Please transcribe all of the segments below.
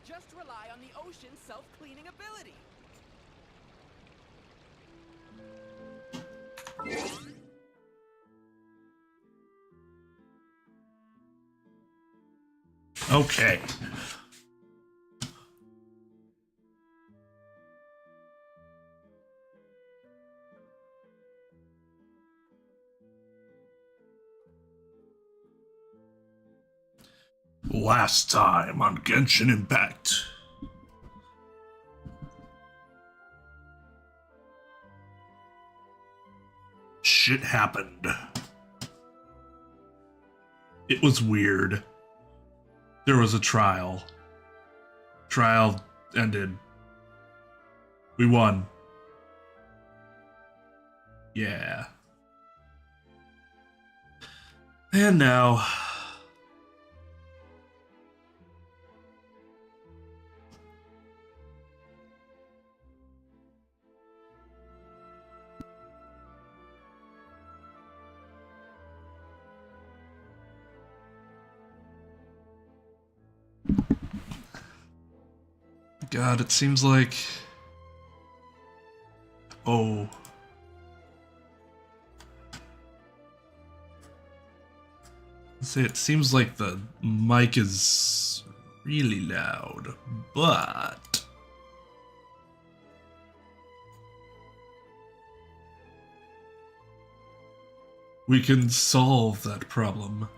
Just rely on the ocean's self-cleaning ability. Okay. Last time on Genshin Impact. Shit happened. It was weird. There was a trial. Trial ended. We won. Yeah. And now... God, it seems like... Oh. It seems like the mic is really loud, but... we can solve that problem.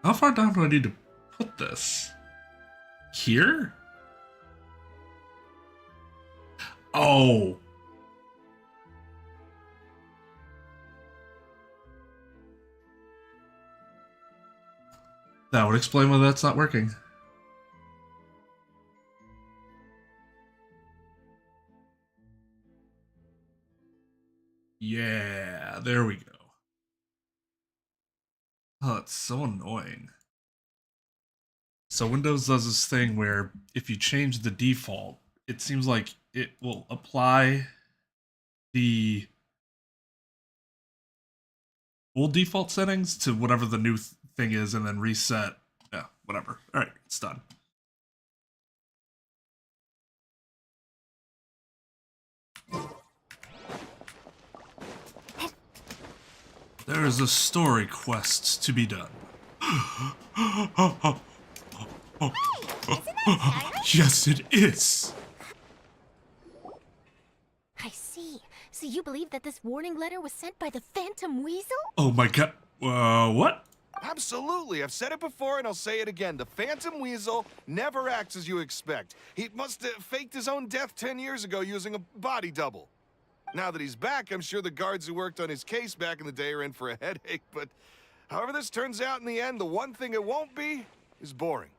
How far down do I need to put this? Here? Oh. That would explain why that's not working. Yeah, there we go. Oh, it's so annoying. So Windows does this thing where if you change the default, it seems like it will apply the old default settings to whatever the new thing is and then reset. Yeah, whatever. All right, it's done. There is a story quest to be done. Yes, it is. I see. So you believe that this warning letter was sent by the Phantom Weasel? Oh my god. What? Absolutely. I've said it before and I'll say it again. The Phantom Weasel never acts as you expect. He must have faked his own death 10 years ago using a body double. Now that he's back, I'm sure the guards who worked on his case back in the day are in for a headache, but however this turns out in the end, the one thing it won't be is boring.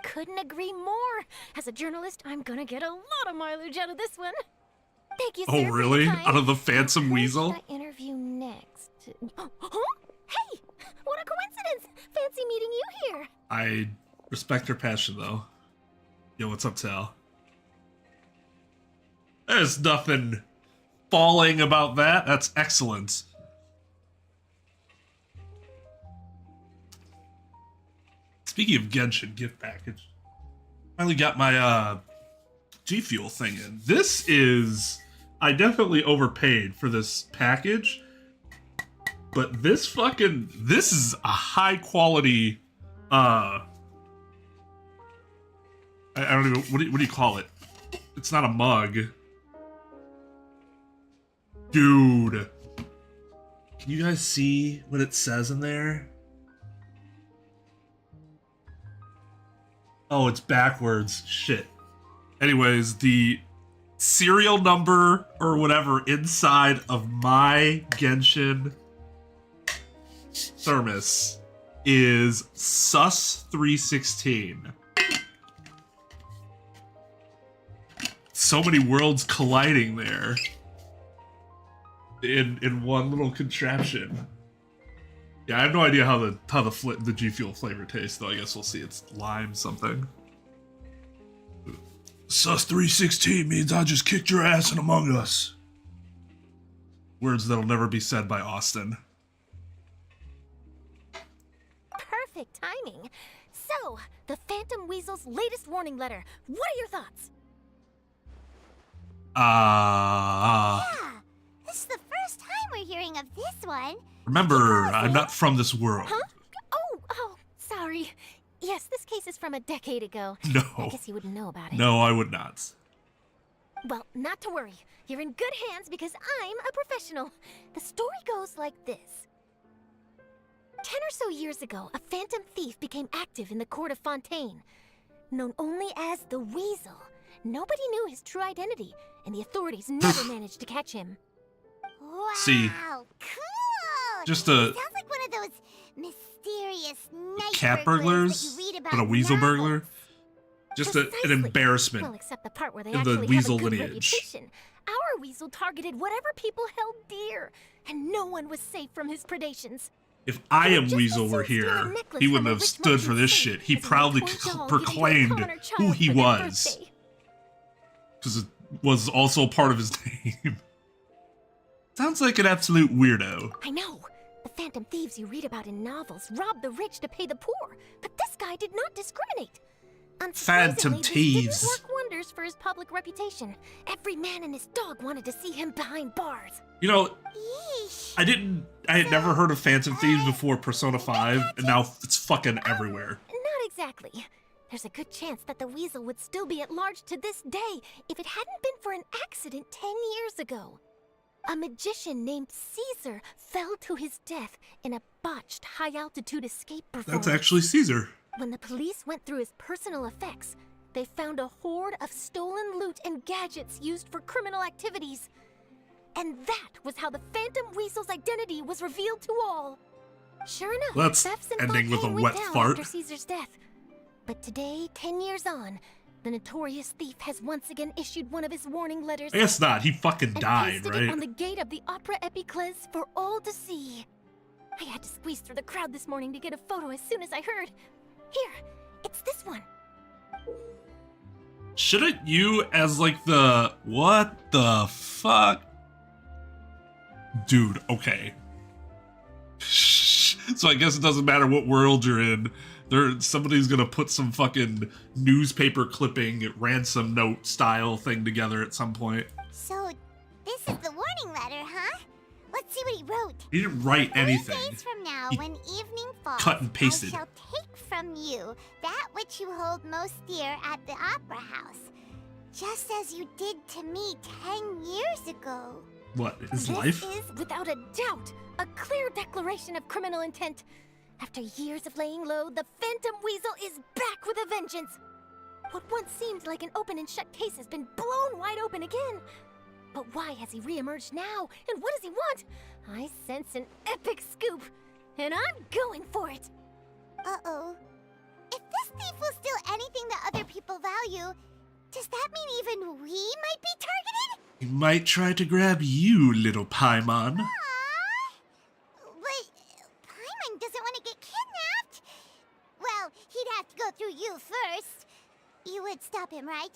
Couldn't agree more. As a journalist, I'm gonna get a lot of mileage out of this one. Thank you, sir. Oh, really? Out of the Phantom Who Weasel? should I interview next? Huh? Hey! What a coincidence! Fancy meeting you here. I respect her passion, though. Yo, what's up, Tal? There's nothing falling about that. That's excellent. Speaking of Genshin gift package, finally got my G Fuel thing in. This is... I definitely overpaid for this package, but this is a high quality, I don't even, what do you call it? It's not a mug. Dude. Can you guys see what it says in there? Oh, it's backwards. Shit. Anyways, the serial number or whatever inside of my Genshin thermos is sus316. So many worlds colliding there in one little contraption. Yeah, I have no idea how the G Fuel flavor tastes, though. I guess we'll see. It's lime something. Sus 316 means I just kicked your ass in Among Us. Words that'll never be said by Austin. Perfect timing. So, the Phantom Weasel's latest warning letter. What are your thoughts? Yeah, this is the first time we're hearing of this one. Remember, I'm not from this world. Huh? Oh, sorry. Yes, this case is from a decade ago. No. I guess you wouldn't know about it. No, I would not. Well, not to worry. You're in good hands because I'm a professional. The story goes like this. 10 or so years ago, a phantom thief became active in the court of Fontaine. Known only as the Weasel. Nobody knew his true identity, and the authorities never managed to catch him. Wow, See, cool. just Sounds like one of those mysterious night cat burglars burglars, that you read about but a in weasel novels. burglar. Just an Precisely. embarrassment. Well, except the part where they of the actually weasel have a good lineage. reputation. Our weasel targeted whatever people held dear, and no one was safe from his predations. If I am Just Weasel as were soon steal a here, necklace he from wouldn't a have rich stood for this merchant's shit. safe He as a proudly toy doll given to a proclaimed commoner child who he for their was. birthday. Because it was also part of his name. Sounds like an absolute weirdo. I know. The phantom thieves you read about in novels rob the rich to pay the poor, but this guy did not discriminate. Phantom Unsurprisingly, this thieves. didn't work wonders for his public reputation. Every man and his dog wanted to see him behind bars. You know, Yeesh. I had never heard of Phantom Thieves before Persona 5, and now it's fucking everywhere. Not exactly. There's a good chance that the Weasel would still be at large to this day if it hadn't been for an accident 10 years ago. A magician named Caesar fell to his death in a botched high-altitude escape performance. That's actually Caesar. When the police went through his personal effects, they found a hoard of stolen loot and gadgets used for criminal activities. And that was how the Phantom Weasel's identity was revealed to all. Sure enough, That's thefts and ending with a Fontaine wet went down fart. after Caesar's death. But today, 10 years on, the notorious thief has once again issued one of his warning letters. I guess not. He fucking and died, pasted it on right? the gate of the Opera Epiclese for all to see. I had to squeeze through the crowd this morning to get a photo as soon as I heard. Here, it's this one. Shouldn't you, as like the... What the fuck? Dude, okay. So I guess it doesn't matter what world you're in. Somebody's gonna put some fucking newspaper clipping, ransom note style thing together at some point. So, this is the warning letter, huh? Let's see what he wrote. He didn't write 3 anything. days from now, He when evening falls, cut and pasted. I shall take from you that which you hold most dear at the Opera House, just as you did to me 10 years ago. What, his This life? is, without a doubt, a clear declaration of criminal intent. After years of laying low, the Phantom Weasel is back with a vengeance. What once seemed like an open and shut case has been blown wide open again. But why has he reemerged now? And what does he want? I sense an epic scoop, and I'm going for it. Uh-oh. If this thief will steal anything that other people value, does that mean even we might be targeted? He might try to grab you, little Paimon. Aww. But Paimon doesn't want to get kidnapped. Well, he'd have to go through you first. You would stop him, right?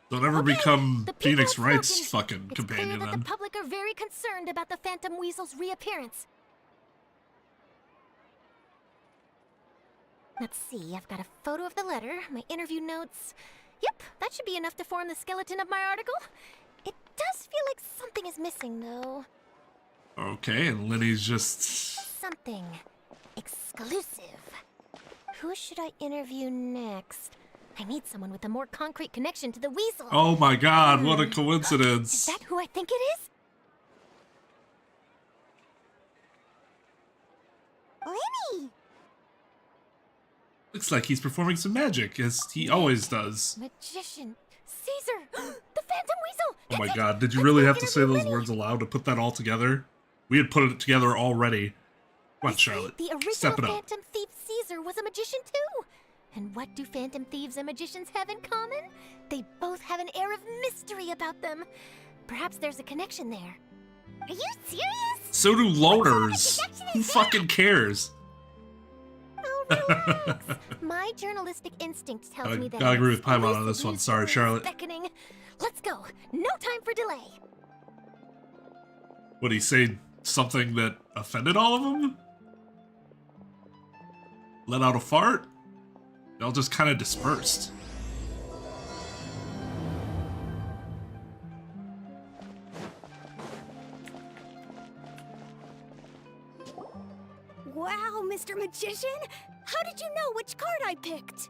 Don't ever Okay, become the people Phoenix have Wright's spoken. fucking It's companion clear that then. the public are very concerned about the Phantom Weasel's reappearance. Let's see, I've got a photo of the letter, my interview notes. Yep, that should be enough to form the skeleton of my article. It does feel like something is missing, though. Okay, and Lyney's just... Something exclusive. Who should I interview next? I need someone with a more concrete connection to the Weasel. Oh my god, what a Is coincidence. that who I think it is? Lyney! Looks like he's performing some magic, as he always does. Magician. Caesar! The Phantom Weasel! Oh my It's it! god, did you Let's really go have to say interview those Lyney. words aloud to put that all together? We had put it together already. Come on, They say Charlotte. The original Step it up. Phantom Thief Caesar was a magician too. And what do Phantom Thieves and magicians have in common? They both have an air of mystery about them. Perhaps there's a connection there. Are you serious? So do loners. connection Who is fucking cares? Relax. My journalistic instinct tells me that I agree with an Paimon on this one. exclusive Sorry, news Charlotte. is beckoning. Let's go. No time for delay. Would he say something that offended all of them? Let out a fart? They all just kind of dispersed. Wow, Mr. Magician! How did you know which card I picked?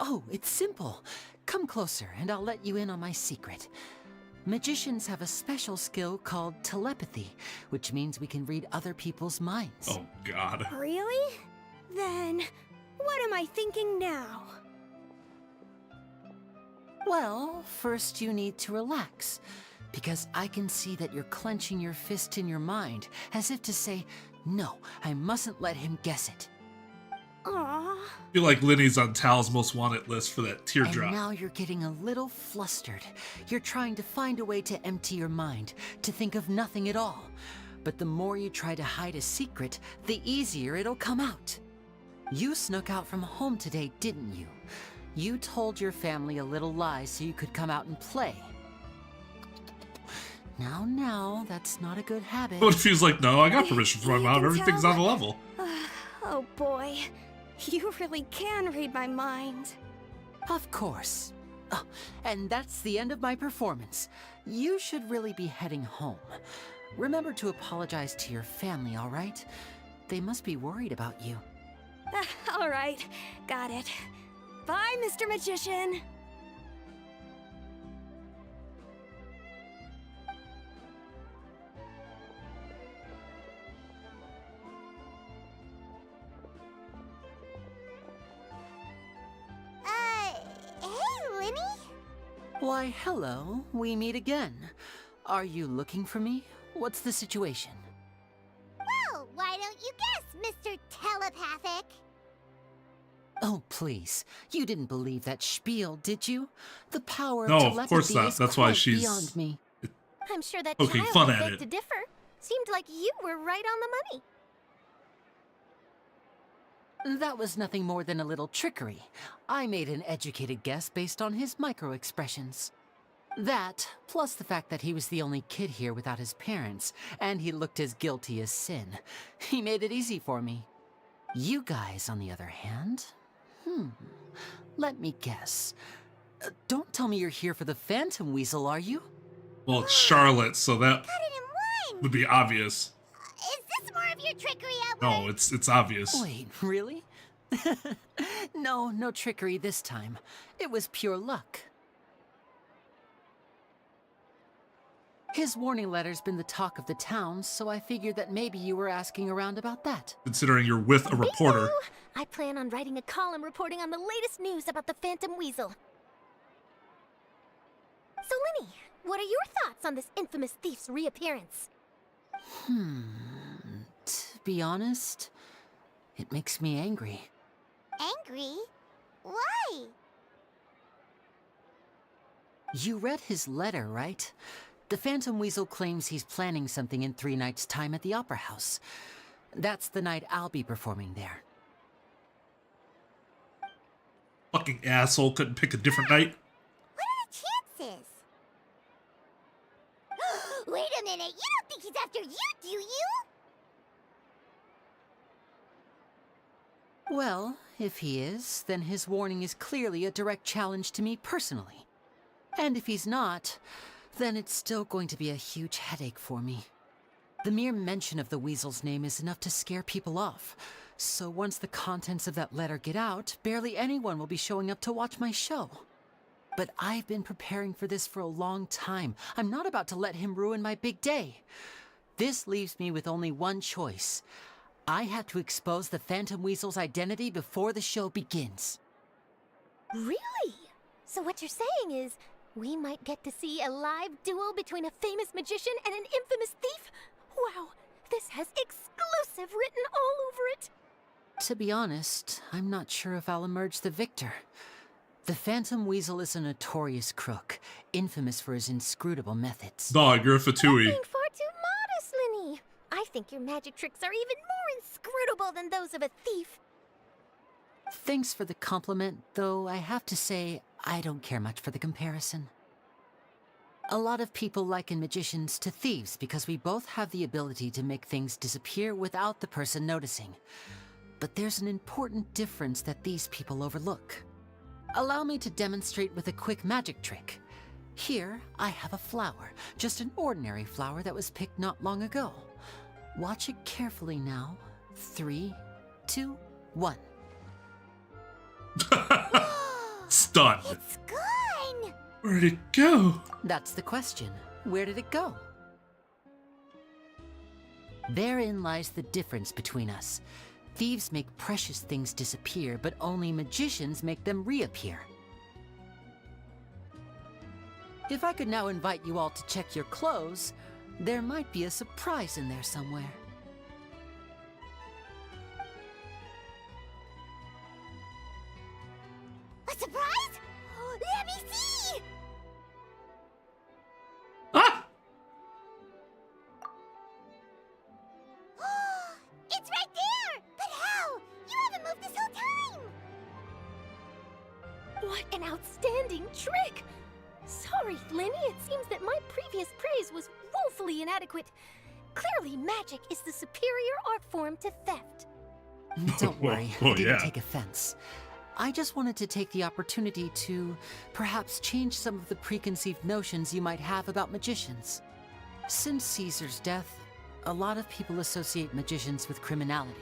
Oh, it's simple. Come closer and I'll let you in on my secret. Magicians have a special skill called telepathy, which means we can read other people's minds. Oh, God. Really? Then, what am I thinking now? Well, first you need to relax, because I can see that you're clenching your fist in your mind, as if to say, no, I mustn't let him guess it. Aww. I feel like Lyney's on Tal's most wanted list for that teardrop. And now you're getting a little flustered. You're trying to find a way to empty your mind, to think of nothing at all. But the more you try to hide a secret, the easier it'll come out. You snuck out from home today, didn't you? You told your family a little lie so you could come out and play. Now, that's not a good habit. What if he's like, no, I got permission from my You mom, can everything's tell. on the level. Oh boy, you really can read my mind. Of course. Oh, and that's the end of my performance. You should really be heading home. Remember to apologize to your family, all right? They must be worried about you. All right, got it. Bye, Mr. Magician. Hey, Lyney? Why, hello. We meet again. Are you looking for me? What's the situation? Well, why don't you guess, Mr. Telepathic? Oh, please. You didn't believe that spiel, did you? The power No, of of telepathy course not. is That's why quite she's- beyond me. I'm sure that Poking child fun would at beg it. to differ. Seemed like you were right on the money. That was nothing more than a little trickery. I made an educated guess based on his micro-expressions. That, plus the fact that he was the only kid here without his parents, and he looked as guilty as sin. He made it easy for me. You guys, on the other hand... Let me guess. Don't tell me you're here for the Phantom Weasel, are you? Well, it's Charlotte, so that Cut it in one! would be obvious. Is this more of your trickery, Edward? No, it's obvious. Wait, really? No trickery this time. It was pure luck. His warning letter's been the talk of the town, so I figured that maybe you were asking around about that. Considering you're with a reporter. Bingo! I plan on writing a column reporting on the latest news about the Phantom Weasel. So, Lyney, what are your thoughts on this infamous thief's reappearance? To be honest, it makes me angry. Angry? Why? You read his letter, right? The Phantom Weasel claims he's planning something in 3 nights' time at the Opera House. That's the night I'll be performing there. Fucking asshole, couldn't pick a different night. What are the chances? Wait a minute, you don't think he's after you, do you? Well, if he is, then his warning is clearly a direct challenge to me personally. And if he's not, then it's still going to be a huge headache for me. The mere mention of the Weasel's name is enough to scare people off. So once the contents of that letter get out, barely anyone will be showing up to watch my show. But I've been preparing for this for a long time. I'm not about to let him ruin my big day. This leaves me with only one choice. I have to expose the Phantom Weasel's identity before the show begins. Really? So what you're saying is, we might get to see a live duel between a famous magician and an infamous thief? Wow, this has exclusive written all over it. To be honest, I'm not sure if I'll emerge the victor. The Phantom Weasel is a notorious crook, infamous for his inscrutable methods. Dog, you're a You're Fatui. being far too modest, Lyney. I think your magic tricks are even more inscrutable than those of a thief. Thanks for the compliment, though I have to say I don't care much for the comparison. A lot of people liken magicians to thieves because we both have the ability to make things disappear without the person noticing. But there's an important difference that these people overlook. Allow me to demonstrate with a quick magic trick. Here, I have a flower, just an ordinary flower that was picked not long ago. Watch it carefully now. 3, 2, 1. Stunned. It's gone! Where'd it go? That's the question. Where did it go? Therein lies the difference between us. Thieves make precious things disappear, but only magicians make them reappear. If I could now invite you all to check your clothes, there might be a surprise in there somewhere. A surprise? Let me see! Ah! It's right there! But how? You haven't moved this whole time! What an outstanding trick! Sorry, Lyney, it seems that my previous praise was woefully inadequate. Clearly, magic is the superior art form to theft. Don't worry, I Well, didn't yeah. take offense. I just wanted to take the opportunity to perhaps change some of the preconceived notions you might have about magicians. Since Caesar's death, a lot of people associate magicians with criminality.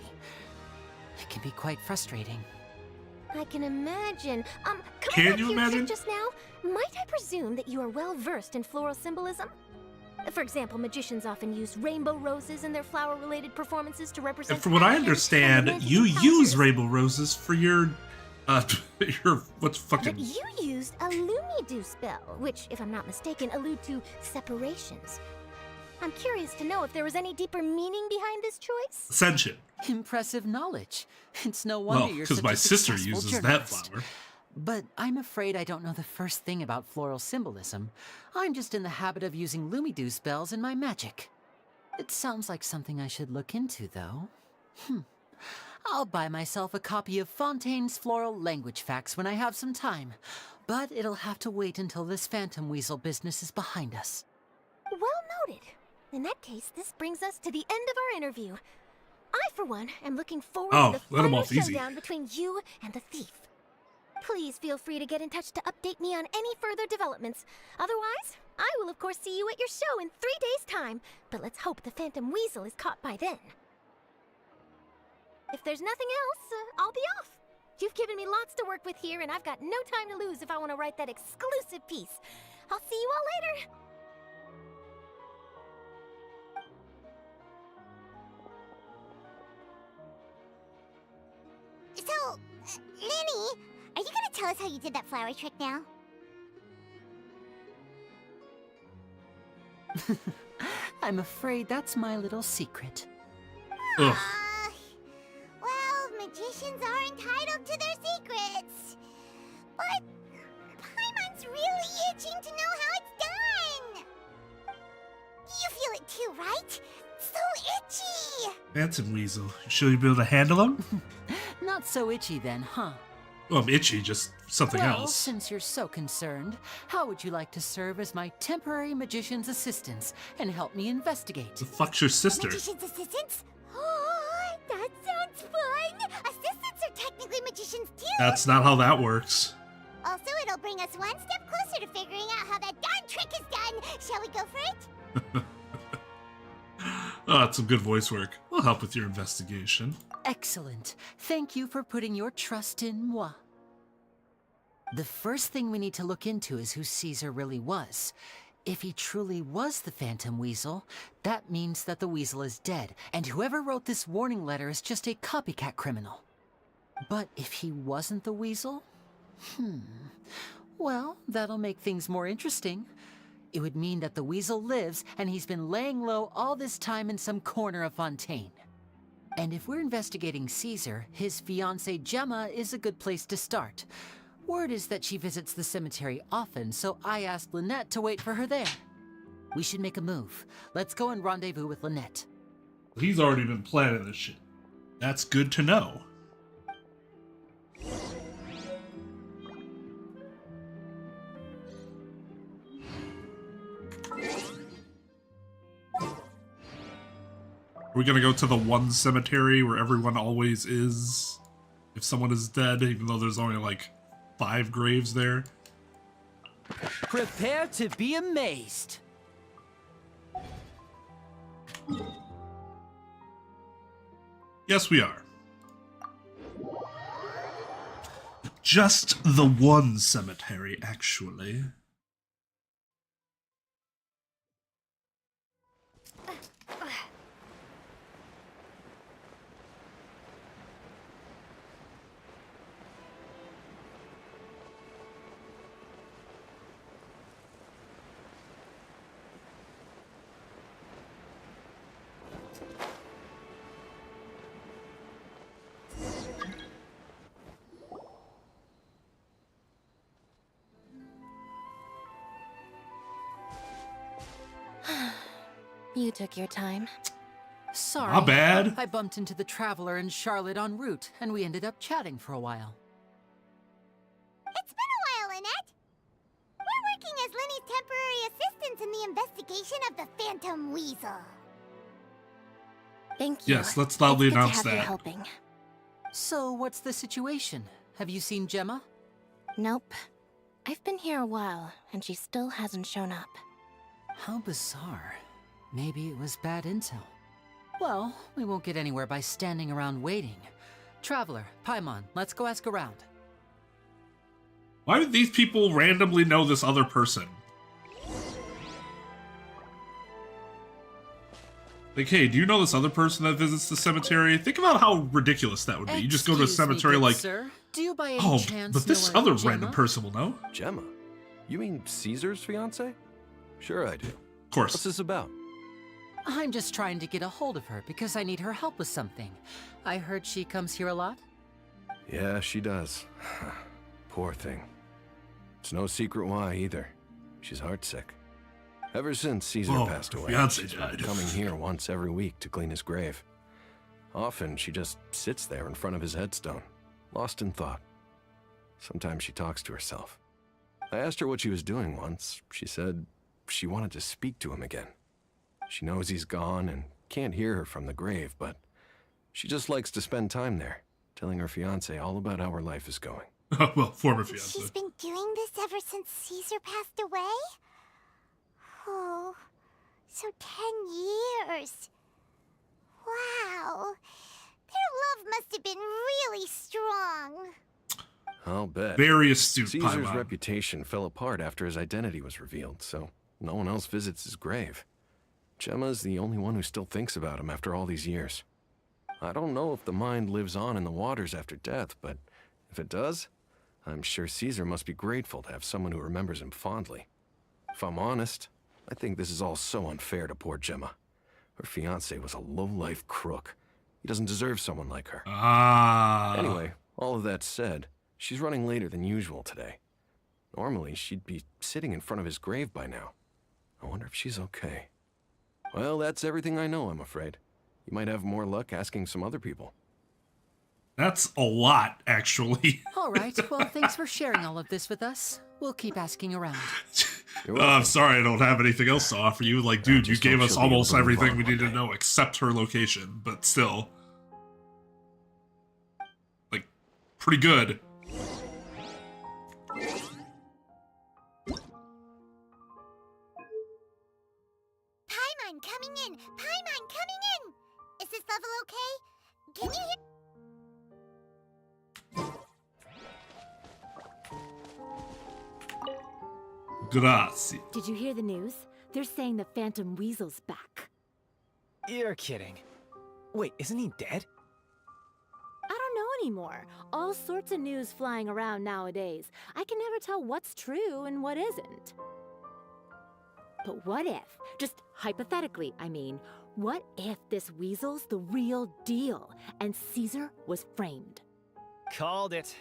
It can be quite frustrating. I can imagine. Can Coming back you here imagine? just now, might I presume that you are well versed in floral symbolism? For example, magicians often use rainbow roses in their flower-related performances to represent. And from what I action and understand, romantic you encounters. use rainbow roses for your what's But fucking. you used a Lumidu spell, which, if I'm not mistaken, allude to separations. I'm curious to know if there was any deeper meaning behind this choice. Ascension. Impressive knowledge. It's no wonder Well, you're because such my a sister successful uses that journalist. flower. But I'm afraid I don't know the first thing about floral symbolism. I'm just in the habit of using Lumidu spells in my magic. It sounds like something I should look into, though. I'll buy myself a copy of Fontaine's Floral Language Facts when I have some time. But it'll have to wait until this Phantom Weasel business is behind us. Well noted. In that case, this brings us to the end of our interview. I, for one, am looking forward Oh, to the let 'em final off easy. showdown between you and the thief. Please feel free to get in touch to update me on any further developments. Otherwise, I will of course see you at your show in 3 days' time, but let's hope the Phantom Weasel is caught by then. If there's nothing else, I'll be off. You've given me lots to work with here, and I've got no time to lose if I want to write that exclusive piece. I'll see you all later. So, Lyney, are you gonna tell us how you did that flower trick now? I'm afraid that's my little secret. Ugh. Well, magicians are entitled to their secrets. But Paimon's really itching to know how it's done. You feel it too, right? So itchy. Phantom Weasel. You sure you'll be able to handle him? Not so itchy then, huh? Well, I'm itchy, just something Well, else. since you're so concerned, how would you like to serve as my temporary magician's assistants and help me investigate? The fuck's your sister? Magician's assistants? Oh, that sounds fun. Assistants are technically magicians too. That's not how that works. Also, it'll bring us one step closer to figuring out how that darn trick is done. Shall we go for it? Oh, that's some good voice work. We'll help with your investigation. Excellent. Thank you for putting your trust in moi. The first thing we need to look into is who Caesar really was. If he truly was the Phantom Weasel, that means that the Weasel is dead, and whoever wrote this warning letter is just a copycat criminal. But if he wasn't the Weasel? Well, that'll make things more interesting. It would mean that the Weasel lives, and he's been laying low all this time in some corner of Fontaine. And if we're investigating Caesar, his fiancée Gemma is a good place to start. Word is that she visits the cemetery often, so I asked Lynette to wait for her there. We should make a move. Let's go and rendezvous with Lynette. He's already been planning this shit. That's good to know. Are we gonna go to the one cemetery where everyone always is if someone is dead, even though there's only like 5 graves there? Prepare to be amazed. Yes, we are. Just the one cemetery, actually. You took your time. Sorry. Not bad. I bumped into the Traveler and Charlotte en route, and we ended up chatting for a while. It's been a while, Lynette. We're working as Lyney's temporary assistants in the investigation of the Phantom Weasel. Thank you. Yes, let's loudly It's good to announce have you that. helping. So, what's the situation? Have you seen Gemma? Nope. I've been here a while, and she still hasn't shown up. How bizarre. Maybe it was bad intel. Well, we won't get anywhere by standing around waiting. Traveler, Paimon, let's go ask around. Why would these people randomly know this other person? Like, hey, do you know this other person that visits the cemetery? Think about how ridiculous that would be. You just go to a Excuse me, cemetery good like, sir. Do you by any oh, chance but this know a other Gemma? random person will know. Gemma? You mean Caesar's fiance? Sure I do. Of course. What's this about? I'm just trying to get a hold of her because I need her help with something. I heard she comes here a lot. Yeah, she does. Poor thing. It's no secret why either. She's heartsick. Ever since Caesar passed her away, fiancé she's been died. coming here once every week to clean his grave. Often she just sits there in front of his headstone, lost in thought. Sometimes she talks to herself. I asked her what she was doing once. She said she wanted to speak to him again. She knows he's gone and can't hear her from the grave, but she just likes to spend time there, telling her fiancé all about how her life is going. Well, former She's fiancé. been doing this ever since Caesar passed away? Oh, so 10 years. Wow. Their love must have been really strong. I'll bet. Very astute, Caesar's Paimon. reputation fell apart after his identity was revealed, so no one else visits his grave. Gemma's the only one who still thinks about him after all these years. I don't know if the mind lives on in the waters after death, but if it does, I'm sure Caesar must be grateful to have someone who remembers him fondly. If I'm honest, I think this is all so unfair to poor Gemma. Her fiancé was a low-life crook. He doesn't deserve someone like her. Ah. Anyway, all of that said, she's running later than usual today. Normally, she'd be sitting in front of his grave by now. I wonder if she's okay. Well, that's everything I know, I'm afraid. You might have more luck asking some other people. That's a lot, actually. All right, well, thanks for sharing all of this with us. We'll keep asking around. I'm sorry I don't have anything else to offer you. Like, dude, you just gave hope us she'll be able almost to move everything on we one needed to day. know except her location, but still. Like, pretty good. Paimon coming in! Paimon coming in! Is this level okay? Can you hear? Grazie. Did you hear the news? They're saying the Phantom Weasel's back. You're kidding. Wait, isn't he dead? I don't know anymore. All sorts of news flying around nowadays. I can never tell what's true and what isn't. But what if, just hypothetically, I mean, what if this Weasel's the real deal and Caesar was framed? Called it.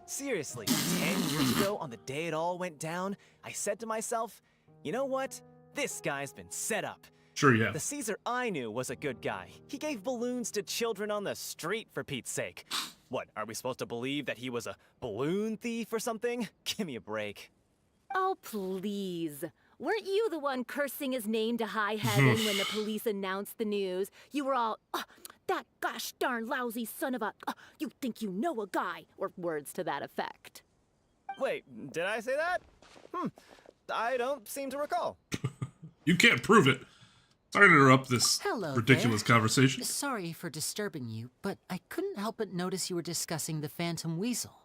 Seriously, 10 years ago, on the day it all went down, I said to myself, you know what? This guy's been set up. Sure, yeah. The Caesar I knew was a good guy. He gave balloons to children on the street, for Pete's sake. What, are we supposed to believe that he was a balloon thief or something? Give me a break. Oh, please. Weren't you the one cursing his name to high heaven when the police announced the news? You were all, "Oh, that gosh darn lousy son of a, you think you know a guy," or words to that effect. Wait, did I say that? I don't seem to recall. You can't prove it. Sorry to interrupt this Hello ridiculous there. conversation. Sorry for disturbing you, but I couldn't help but notice you were discussing the Phantom Weasel.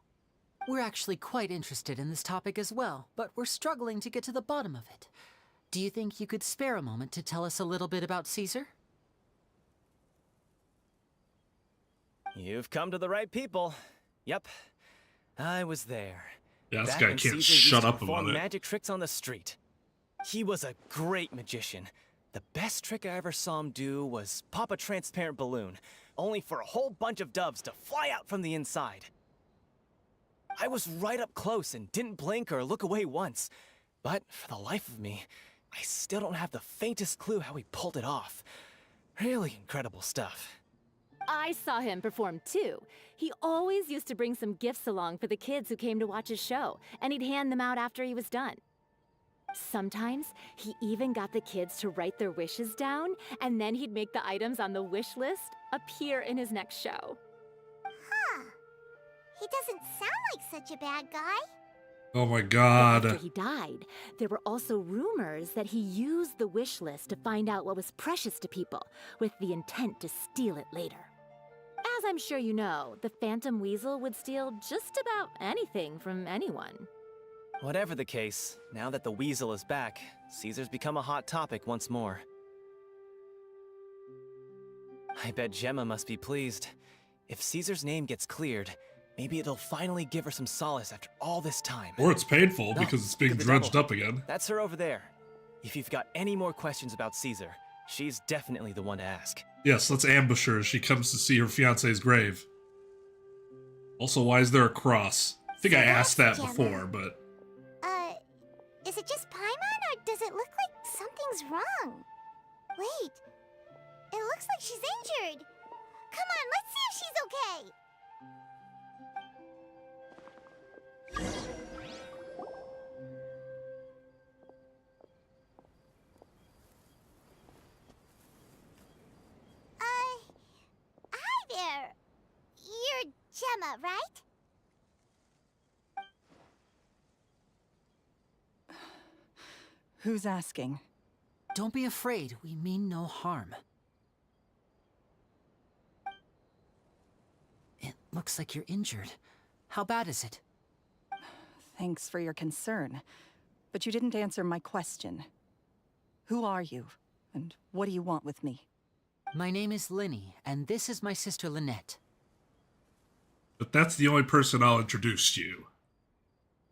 We're actually quite interested in this topic as well, but we're struggling to get to the bottom of it. Do you think you could spare a moment to tell us a little bit about Caesar? You've come to the right people. Yep, I was there. Yeah, this Back guy when can't Caesar used shut to up perform about it. magic tricks on the street. He was a great magician. The best trick I ever saw him do was pop a transparent balloon, only for a whole bunch of doves to fly out from the inside. I was right up close and didn't blink or look away once. But for the life of me, I still don't have the faintest clue how he pulled it off. Really incredible stuff. I saw him perform too. He always used to bring some gifts along for the kids who came to watch his show, and he'd hand them out after he was done. Sometimes he even got the kids to write their wishes down, and then he'd make the items on the wish list appear in his next show. Huh. He doesn't sound like such a bad guy. Oh my But god. after he died, there were also rumors that he used the wish list to find out what was precious to people, with the intent to steal it later. As I'm sure you know, the Phantom Weasel would steal just about anything from anyone. Whatever the case, now that the Weasel is back, Caesar's become a hot topic once more. I bet Gemma must be pleased. If Caesar's name gets cleared, maybe it'll finally give her some solace after all this time. Or it's painful No, because it's being look at the dredged devil. up again. That's her over there. If you've got any more questions about Caesar, she's definitely the one to ask. Yes, let's ambush her as she comes to see her fiance's grave. Also, why is there a cross? I think I asked that before, but... Is it just Paimon, or does it look like something's wrong? Wait, it looks like she's injured. Come on, let's see if she's okay. Hi there. You're Gemma, right? Who's asking? Don't be afraid, we mean no harm. It looks like you're injured. How bad is it? Thanks for your concern, but you didn't answer my question. Who are you, and what do you want with me? My name is Lyney, and this is my sister Lynette. But that's the only person I'll introduce to you.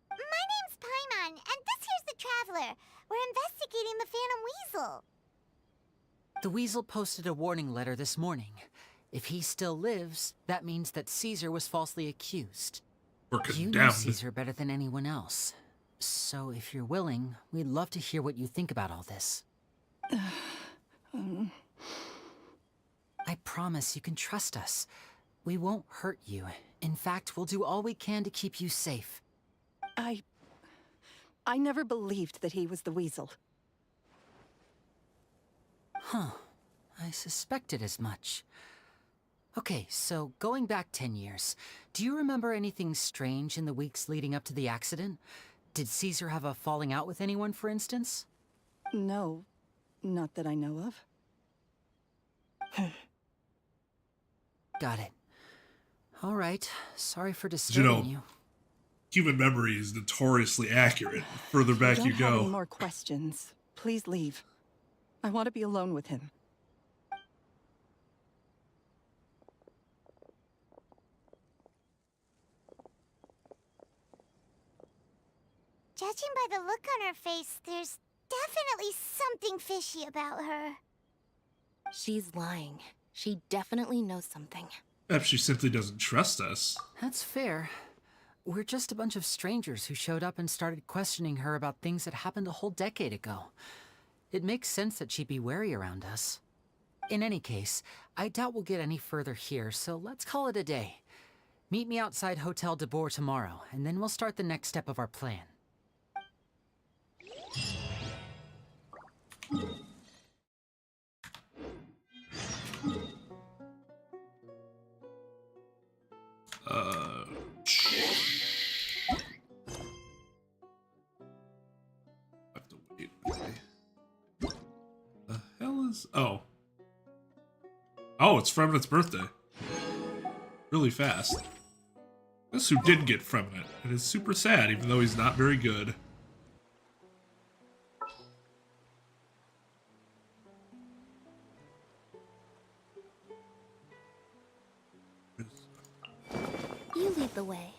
My name's Paimon, and this here's the Traveler. We're investigating the Phantom Weasel. The Weasel posted a warning letter this morning. If he still lives, that means that Caesar was falsely accused. Or You know condemned. Caesar better than anyone else. So if you're willing, we'd love to hear what you think about all this. I promise you can trust us. We won't hurt you. In fact, we'll do all we can to keep you safe. I never believed that he was the Weasel. Huh. I suspected as much. Okay, so going back 10 years, do you remember anything strange in the weeks leading up to the accident? Did Caesar have a falling out with anyone, for instance? No, not that I know of. Got it. All right. Sorry for You disturbing know, you. human memory is notoriously accurate. The further back Don't you have any go. more questions. Please leave. I want to be alone with him. Judging by the look on her face, there's definitely something fishy about her. She's lying. She definitely knows something. Perhaps she simply doesn't trust us. That's fair. We're just a bunch of strangers who showed up and started questioning her about things that happened a whole decade ago. It makes sense that she'd be wary around us. In any case, I doubt we'll get any further here, so let's call it a day. Meet me outside Hotel de Boer tomorrow, and then we'll start the next step of our plan. Have to wait. Okay. The hell is... Oh. Oh, it's Freminet's birthday. Really fast. Guess who did get Freminent? It is super sad, even though he's not very good. You lead the way.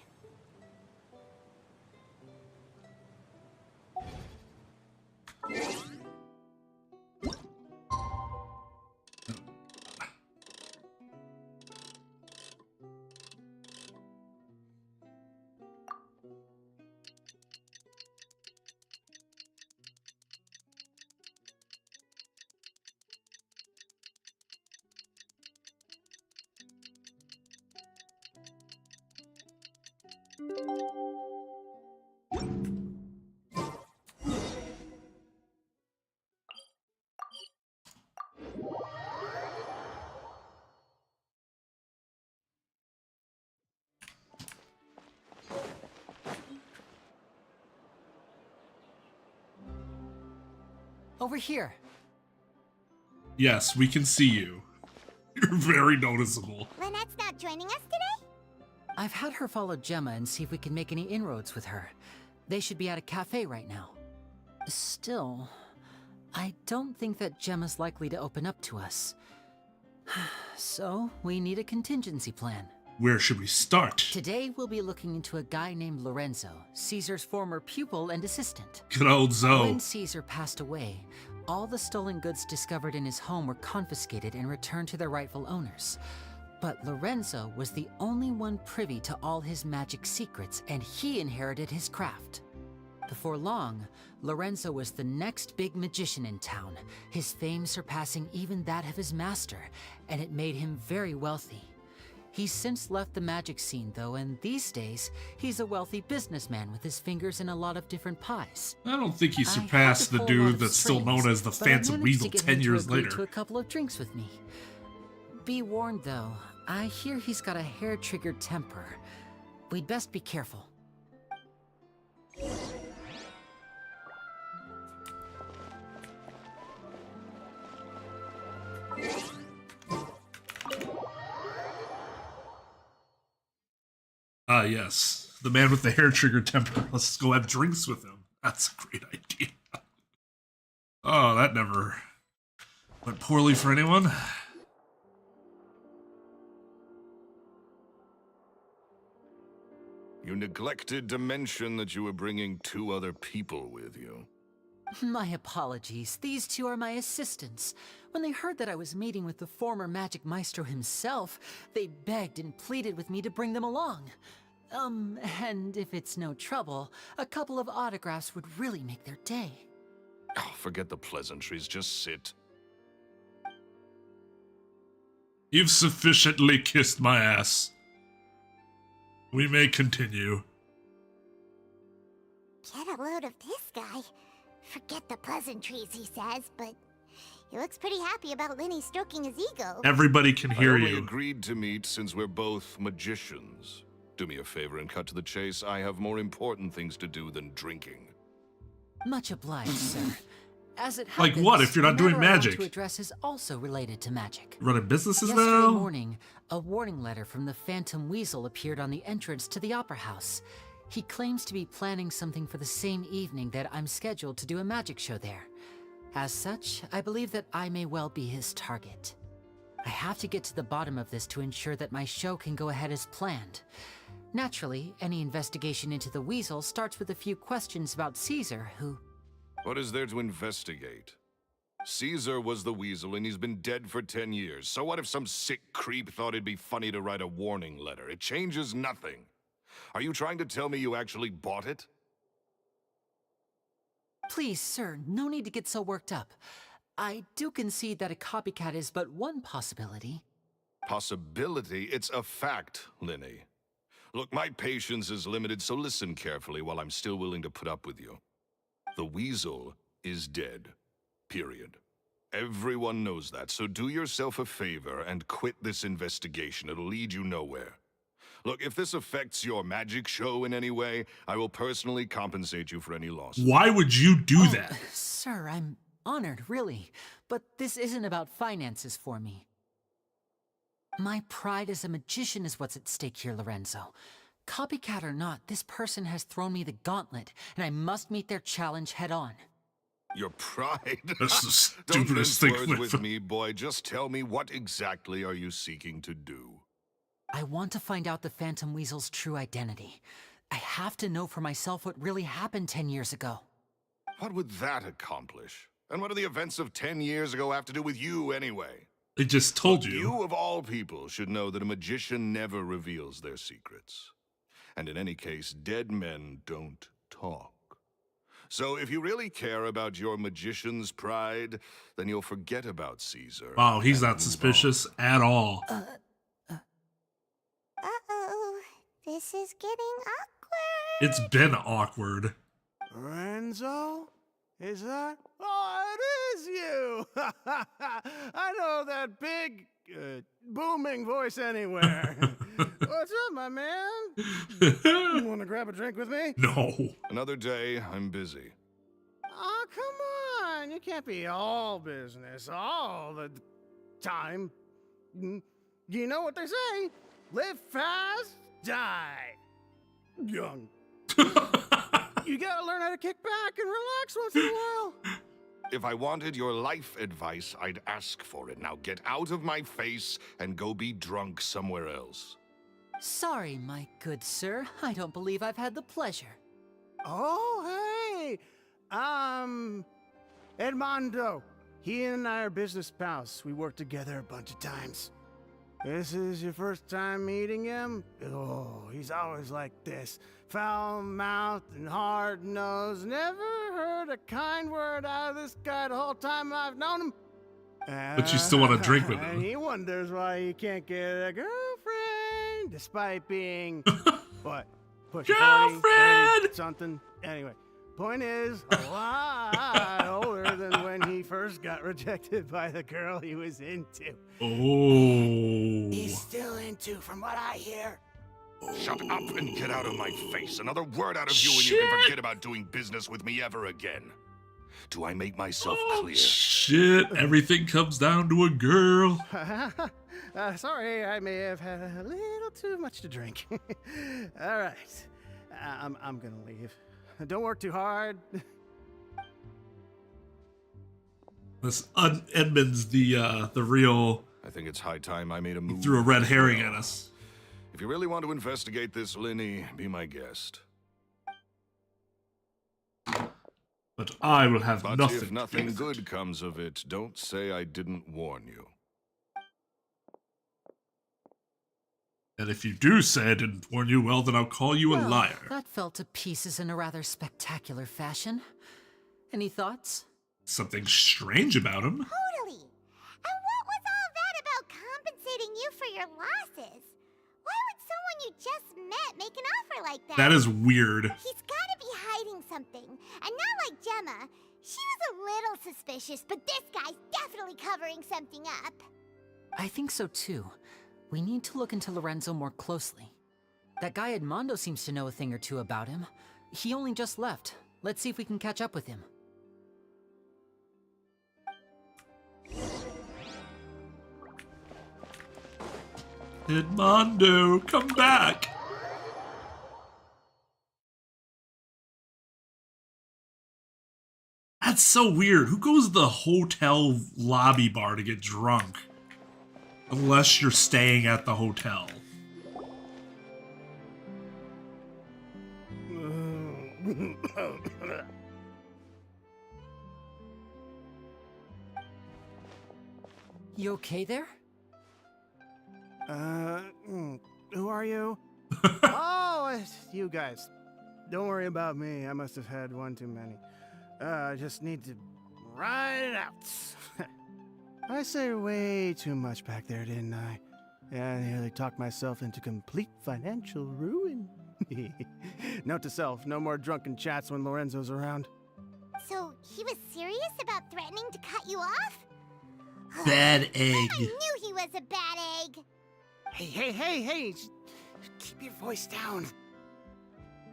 Over here. Yes, we can see you. You're very noticeable. Lynette's not joining us today? I've had her follow Gemma and see if we can make any inroads with her. They should be at a cafe right now. Still, I don't think that Gemma's likely to open up to us. So, we need a contingency plan. Where should we start? Today, we'll be looking into a guy named Lorenzo, Caesar's former pupil and assistant. Good old Zoe. When Caesar passed away, all the stolen goods discovered in his home were confiscated and returned to their rightful owners. But Lorenzo was the only one privy to all his magic secrets, and he inherited his craft. Before long, Lorenzo was the next big magician in town, his fame surpassing even that of his master, and it made him very wealthy. He's since left the magic scene, though, and these days, he's a wealthy businessman with his fingers in a lot of different pies. I don't think he surpassed the dude that's still known as the Phantom Weasel 10 years later. To a couple of drinks with me. Be warned, though, I hear he's got a hair-triggered temper. We'd best be careful. Ah, yes. The man with the hair-triggered temper. Let's go have drinks with him. That's a great idea. Oh, that never went poorly for anyone. You neglected to mention that you were bringing 2 other people with you. My apologies. These 2 are my assistants. When they heard that I was meeting with the former magic maestro himself, they begged and pleaded with me to bring them along. And if it's no trouble, a couple of autographs would really make their day. Oh, forget the pleasantries. Just sit. You've sufficiently kissed my ass. We may continue. Get a load of this guy. Forget the pleasantries, he says, but he looks pretty happy about Lyney stroking his ego. Everybody can hear I only you. agreed to meet since we're both magicians. Do me a favor and cut to the chase. I have more important things to do than drinking. Much obliged, sir. As it Like happens, what if you're not the doing matter I want magic? to address is also related to magic. Running businesses Yesterday now? morning, a warning letter from the Phantom Weasel appeared on the entrance to the Opera House. He claims to be planning something for the same evening that I'm scheduled to do a magic show there. As such, I believe that I may well be his target. I have to get to the bottom of this to ensure that my show can go ahead as planned. Naturally, any investigation into the Weasel starts with a few questions about Caesar, who... What is there to investigate? Caesar was the Weasel and he's been dead for 10 years. So what if some sick creep thought it'd be funny to write a warning letter? It changes nothing. Are you trying to tell me you actually bought it? Please, sir, no need to get so worked up. I do concede that a copycat is but one possibility. Possibility? It's a fact, Lyney. Look, my patience is limited, so listen carefully while I'm still willing to put up with you. The Weasel is dead. Period. Everyone knows that, so do yourself a favor and quit this investigation. It'll lead you nowhere. Look, if this affects your magic show in any way, I will personally compensate you for any losses. Why would you do that? Sir, I'm honored, really. But this isn't about finances for me. My pride as a magician is what's at stake here, Lorenzo. Copycat or not, this person has thrown me the gauntlet, and I must meet their challenge head on. Your pride? That's the Don't stupidest mince thing. words with me, boy. Just tell me, what exactly are you seeking to do? I want to find out the Phantom Weasel's true identity. I have to know for myself what really happened 10 years ago. What would that accomplish? And what do the events of 10 years ago have to do with you, anyway? I just told you. You, of all people, should know that a magician never reveals their secrets. And in any case, dead men don't talk. So if you really care about your magician's pride, then you'll forget about Caesar. Wow, he's and not move suspicious at all. Uh-oh. This is getting awkward. It's been awkward. Lorenzo? Is that? Oh, it is you! I know that big, booming voice anywhere. What's up, my man? You want to grab a drink with me? No. Another day, I'm busy. Oh, come on. You can't be all business all the time. You know what they say? Live fast, die young. You gotta learn how to kick back and relax once in a while. If I wanted your life advice, I'd ask for it. Now get out of my face and go be drunk somewhere else. Sorry, my good sir. I don't believe I've had the pleasure. Oh, hey! Edmondo. He and I are business pals. We worked together a bunch of times. This is your first time meeting him? Oh, he's always like this. Foul-mouthed and hard-nosed. Never heard a kind word out of this guy the whole time I've known him. But you still want to drink with him. And he wonders why he can't get a girlfriend, despite being, what, pushing 40, 30 something? Anyway, point is, a lot older than when he first got rejected by the girl he was into. Oh. He's still into, from what I hear. Shut up and get out of my face. Another word out of you and you can forget about doing business with me ever again. Do I make myself clear? Shit, everything comes down to a girl. Sorry, I may have had a little too much to drink. All right, I'm gonna leave. Don't work too hard. This Edmund's the real. I think it's high time I made a move. He threw a red herring at us. If you really want to investigate this, Lyney, be my guest. But I will have But nothing. if nothing good comes of it, don't say I didn't warn you. And if you do say I didn't warn you, well, then I'll call you a Well, liar. That fell to pieces in a rather spectacular fashion. Any thoughts? Something strange about him. Totally. And what was all that about compensating you for your losses? Why would someone you just met make an offer like that? That is weird. He's gotta be hiding something. And not like Gemma. She was a little suspicious, but this guy's definitely covering something up. I think so too. We need to look into Lorenzo more closely. That guy Edmondo seems to know a thing or two about him. He only just left. Let's see if we can catch up with him. Edmondo, come back! That's so weird. Who goes to the hotel lobby bar to get drunk? Unless you're staying at the hotel. You okay there? Who are you? Oh, it's you guys. Don't worry about me. I must have had one too many. I just need to ride it out. I say way too much back there, didn't I? Yeah, I nearly talked myself into complete financial ruin. Note to self, no more drunken chats when Lorenzo's around. So he was serious about threatening to cut you off? Bad egg. I knew he was a bad egg. Hey! Keep your voice down.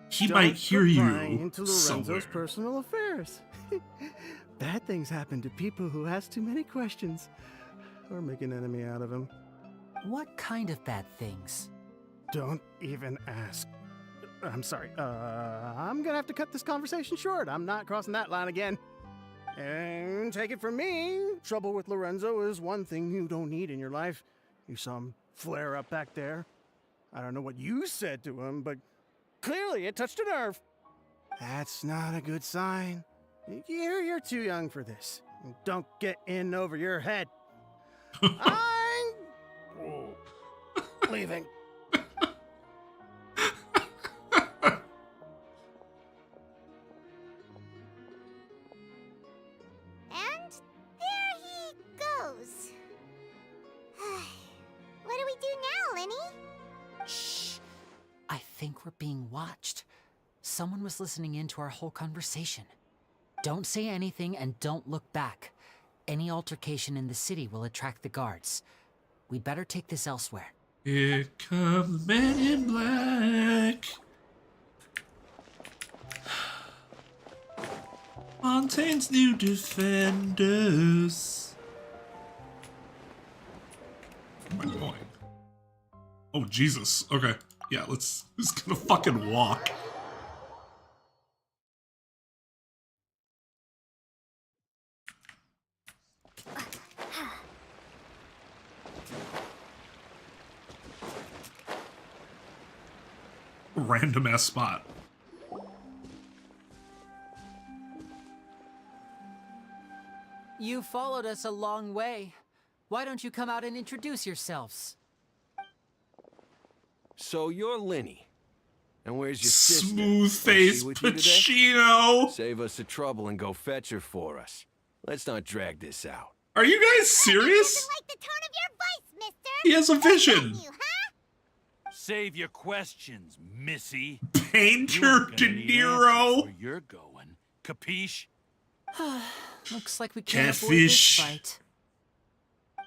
He Don't might hear put prying you into Lorenzo's somewhere. personal affairs. Bad things happen to people who ask too many questions or make an enemy out of him. What kind of bad things? Don't even ask. I'm sorry. I'm gonna have to cut this conversation short. I'm not crossing that line again. And take it from me, trouble with Lorenzo is one thing you don't need in your life. You saw him flare up back there. I don't know what you said to him, but clearly it touched a nerve. That's not a good sign. You're too young for this. Don't get in over your head. I'm leaving. And there he goes. What do we do now, Lyney? Shh. I think we're being watched. Someone was listening in to our whole conversation. Don't say anything and don't look back. Any altercation in the city will attract the guards. We better take this elsewhere. Here comes the man in black. Montaigne's new defenders. Where am I going? Oh, Jesus. Okay. Yeah, let's just gonna fucking walk. Random ass spot. You followed us a long way. Why don't you come out and introduce yourselves? So you're Lyney. And where's your sister? Smooth-faced Pacino. Save us the trouble and go fetch her for us. Let's not drag this out. Are you guys serious? Like the tone of your voice, mister. He has a vision. You, huh? Save your questions, missy. Painter De Niro. Where you're going. Capiche? Looks like we can't avoid this Catfish. fight.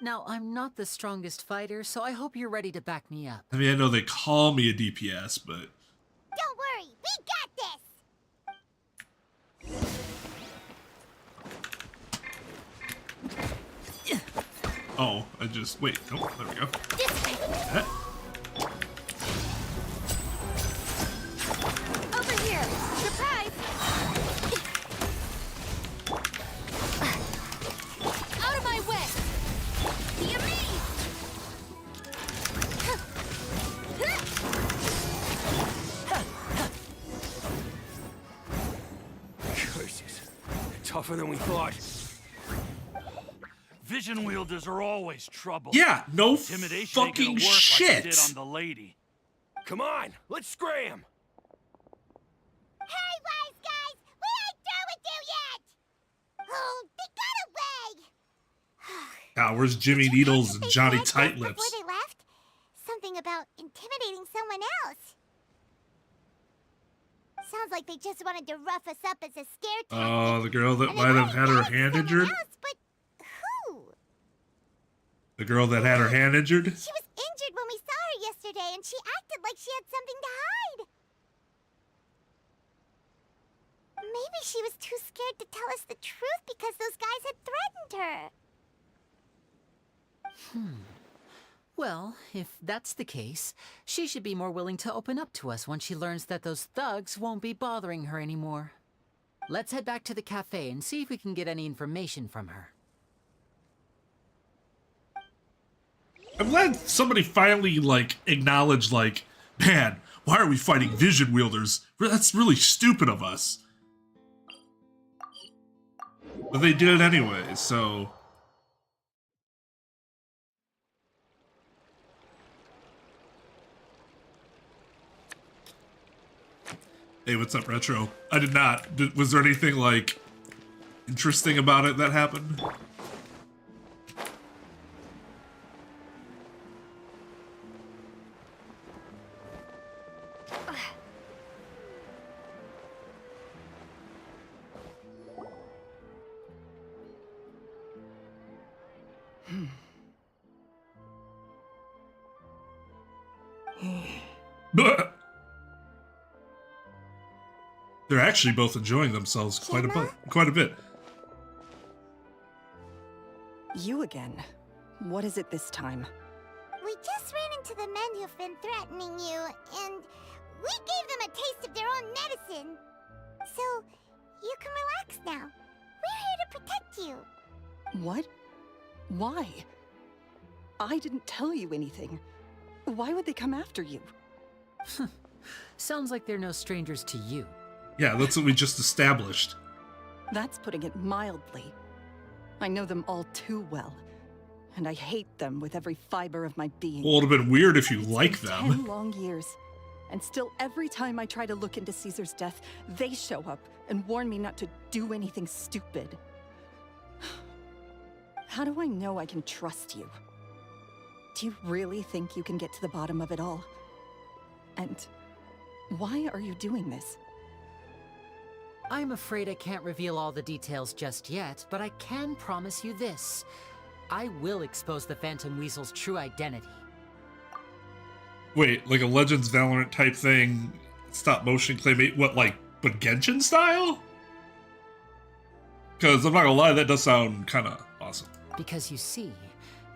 Now, I'm not the strongest fighter, so I hope you're ready to back me up. I mean, I know they call me a DPS, but... Don't worry, we got this. Oh, I just... Wait, oh, there we go. Over here! Surprise! Out of my way! Be amazed! Curses. Tougher than we thought. Vision wielders are always trouble. Yeah, no Intimidation ain't gonna fucking work shit. like it did on the lady. Come on, let's scram. Hey, wise guys, we ain't through with you yet. Oh, they got away. Ah, where's Jimmy Needles and They Johnny said just Tight Lips? Before they left, something about intimidating someone else. Sounds like they just wanted to rough us up as a scare tactic. Oh, the girl that And they might have wanted had her that hand someone injured? else, but who? The girl that had her hand injured? She was injured when we saw her yesterday, and she acted like she had something to hide. Maybe she was too scared to tell us the truth because those guys had threatened her. Well, if that's the case, she should be more willing to open up to us once she learns that those thugs won't be bothering her anymore. Let's head back to the cafe and see if we can get any information from her. I'm glad somebody finally, like, acknowledged, like, man, why are we fighting vision wielders? That's really stupid of us. But they did it anyway, so... Hey, what's up, Retro? I did not. Was there anything, like, interesting about it that happened? They're actually both enjoying themselves quite a bit. You again. What is it this time? We just ran into the men who've been threatening you, and we gave them a taste of their own medicine. So, you can relax now. We're here to protect you. What? Why? I didn't tell you anything. Why would they come after you? Sounds like they're no strangers to you. Yeah, that's what we just established. That's putting it mildly. I know them all too well, and I hate them with every fiber of my being. Well, it would have been weird if you like 10 them. long years, and still every time I try to look into Caesar's death, they show up and warn me not to do anything stupid. How do I know I can trust you? Do you really think you can get to the bottom of it all? And why are you doing this? I'm afraid I can't reveal all the details just yet, but I can promise you this. I will expose the Phantom Weasel's true identity. Wait, like a Legends Valorant type thing? Stop motion claymation? What, like, but Genshin style? Because I'm not gonna lie, that does sound kind of awesome. Because you see,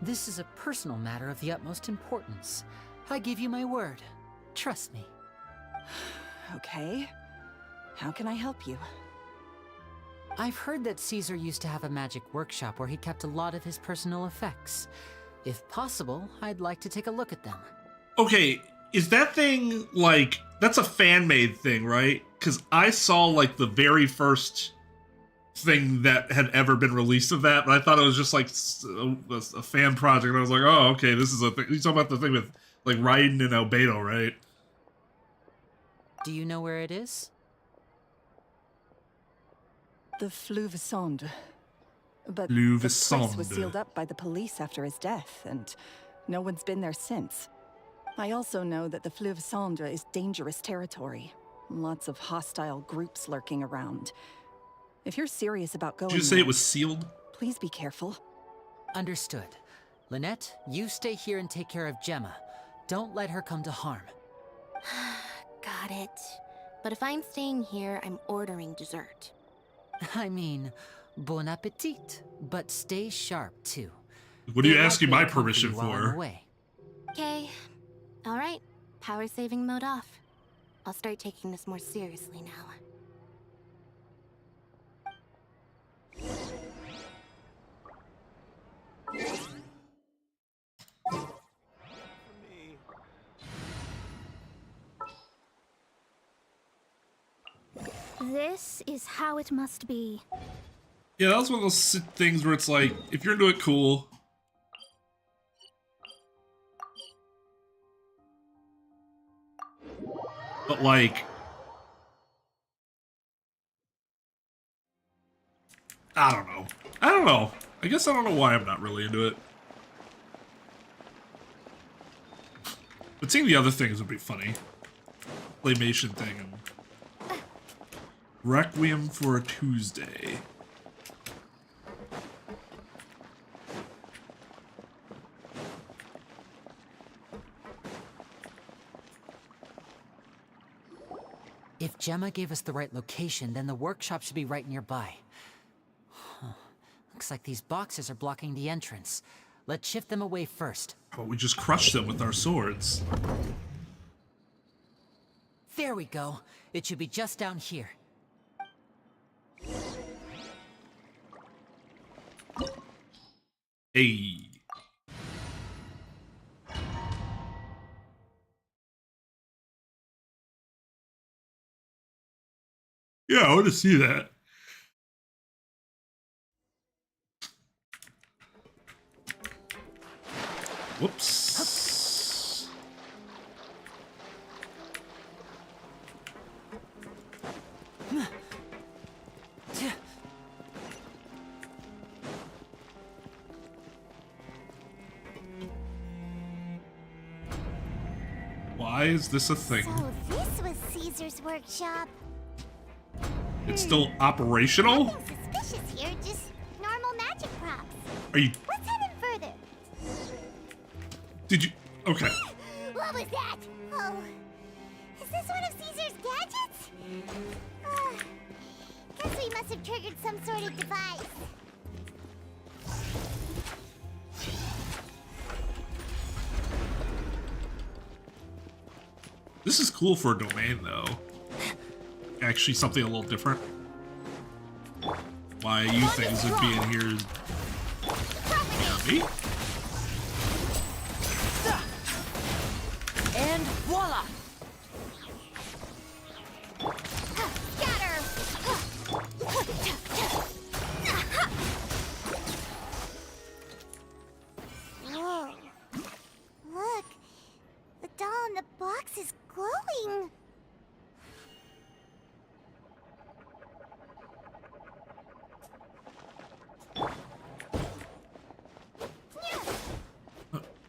this is a personal matter of the utmost importance. I give you my word. Trust me. Okay. How can I help you? I've heard that Caesar used to have a magic workshop where he kept a lot of his personal effects. If possible, I'd like to take a look at them. Okay, is that thing, like, that's a fan-made thing, right? Because I saw, like, the very first thing that had ever been released of that, but I thought it was just, like, a fan project, and I was like, oh, okay, this is a thing. You're talking about the thing with, like, Raiden and Albedo, right? Do you know where it is? The Fleuve Sonde. But Fleuve the place was Sonde. sealed up by the police after his death, and no one's been there since. I also know that the Fleuve Sonde is dangerous territory. Lots of hostile groups lurking around. If you're serious about going Did you say there, it was sealed? please be careful. Understood. Lynette, you stay here and take care of Gemma. Don't let her come to harm. Got it. But if I'm staying here, I'm ordering dessert. I mean, bon appetit, but stay sharp too. What are you They asking my likely come permission you while I'm for? away. Okay. Alright. Power saving mode off. I'll start taking this more seriously now. This is how it must be. Yeah, that was one of those things where it's like, if you're into it, cool. But like, I don't know. I guess I don't know why I'm not really into it. But seeing the other things would be funny. Claymation thing and Requiem for a Tuesday. If Gemma gave us the right location, then the workshop should be right nearby. Huh. Looks like these boxes are blocking the entrance. Let's shift them away first. How about we just crush them with our swords? There we go. It should be just down here. Hey. Yeah, I want to see that. Whoops. Why is this a thing? So this was Caesar's workshop. It's still operational? Nothing suspicious here, just normal magic props. Are you... Let's head in further. Did you? Okay. What was that? Oh, is this one of Caesar's gadgets? Guess we must have triggered some sort of device. This is cool for a domain, though. Actually, something a little different. Why you things would be in here? Me? And voila! Scatter! Whoa. Look. The doll in the box is glowing.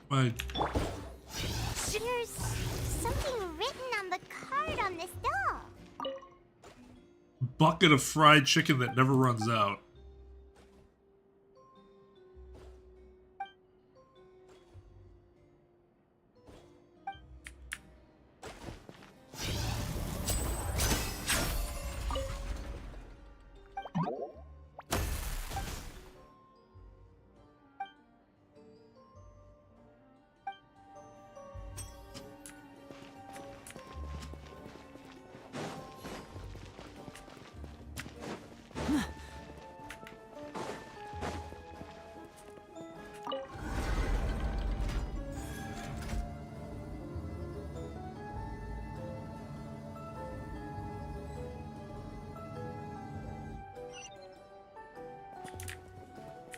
My There's something written on the card on this doll. bucket of fried chicken that never runs out.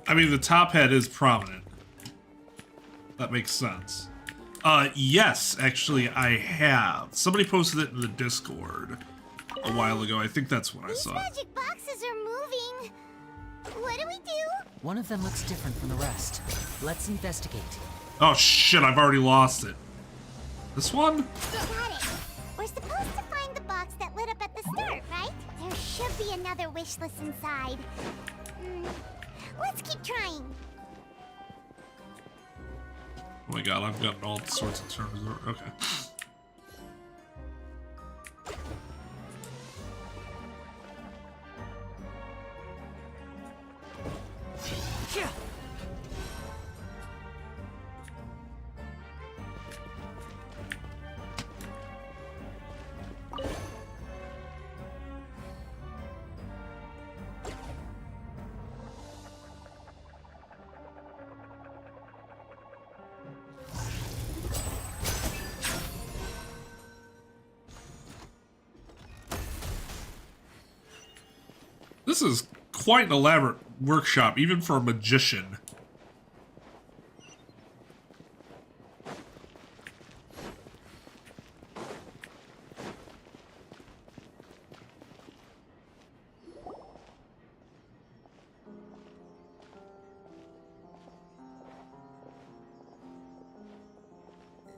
I mean, the top head is prominent. That makes sense. Yes, actually, I have. Somebody posted it in the Discord a while ago. I think that's when I saw it. Magic boxes are moving. What do we do? One of them looks different from the rest. Let's investigate. Oh shit, I've already lost it. This one? Got it. We're supposed to find the box that lit up at the start, right? There should be another wish list inside. Let's keep trying. Oh my god, I've gotten all sorts of terms. Okay. This is quite an elaborate workshop, even for a magician.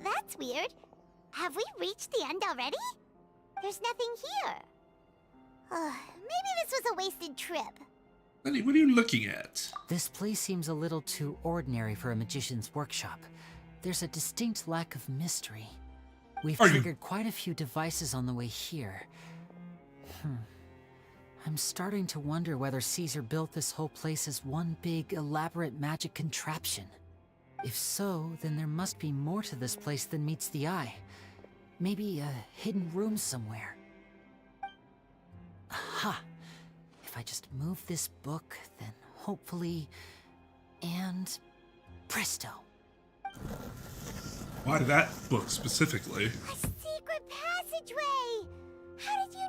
That's weird. Have we reached the end already? There's nothing here. Maybe this was a wasted trip. Lyney, what are you looking at? This place seems a little too ordinary for a magician's workshop. There's a distinct lack of mystery. We've triggered quite a few devices on the way here. I'm starting to wonder whether Caesar built this whole place as one big, elaborate magic contraption. If so, then there must be more to this place than meets the eye. Maybe a hidden room somewhere. Aha! If I just move this book, then hopefully... and... presto! Why that book specifically? A secret passageway! How did you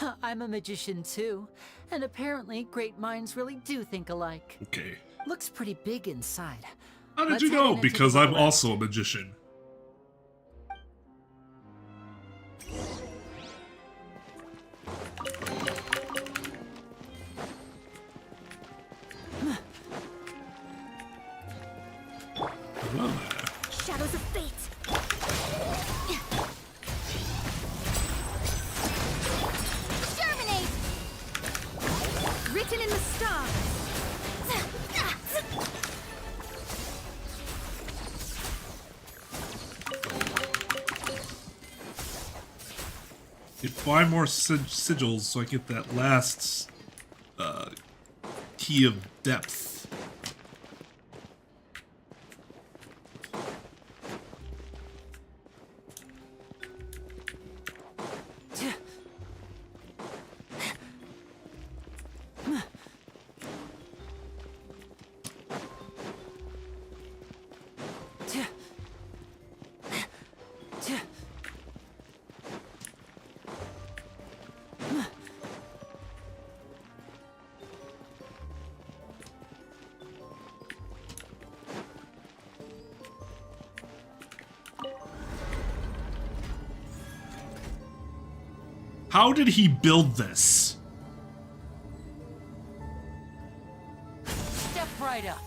know? I'm a magician too, and apparently great minds really do think alike. Okay. Looks pretty big inside. How did you know? Because I'm also a magician. Hello there. Shadows of fate. Germinate! Written in the stars. Get 5 more sigils so I get that last key of depth. How did he build this? Step right up.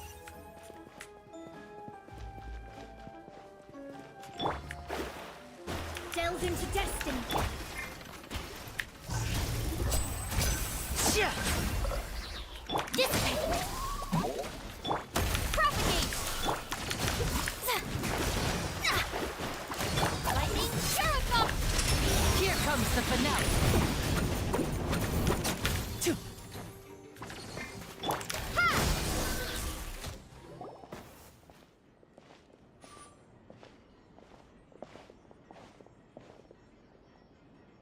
Delve into destiny. Dissipate. Propagate. Lightning Shuriken. Here comes the finale.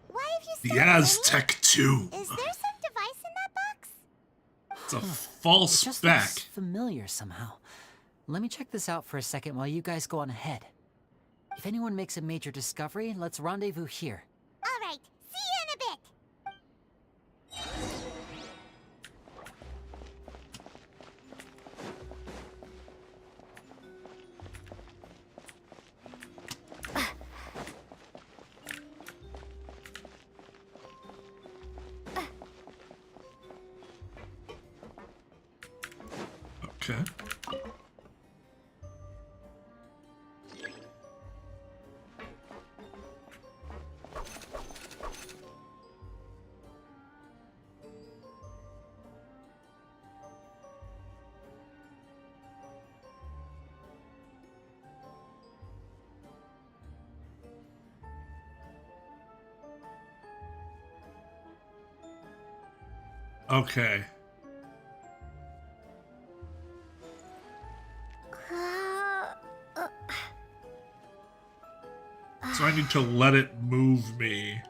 Why have you The stopped, Aztec 2. Lyney? Is there some device in that box? It's a false It just spec. looks familiar somehow. Let me check this out for a second while you guys go on ahead. If anyone makes a major discovery, let's rendezvous here. All right, see you in a bit. Okay. Okay. So I need to let it move me.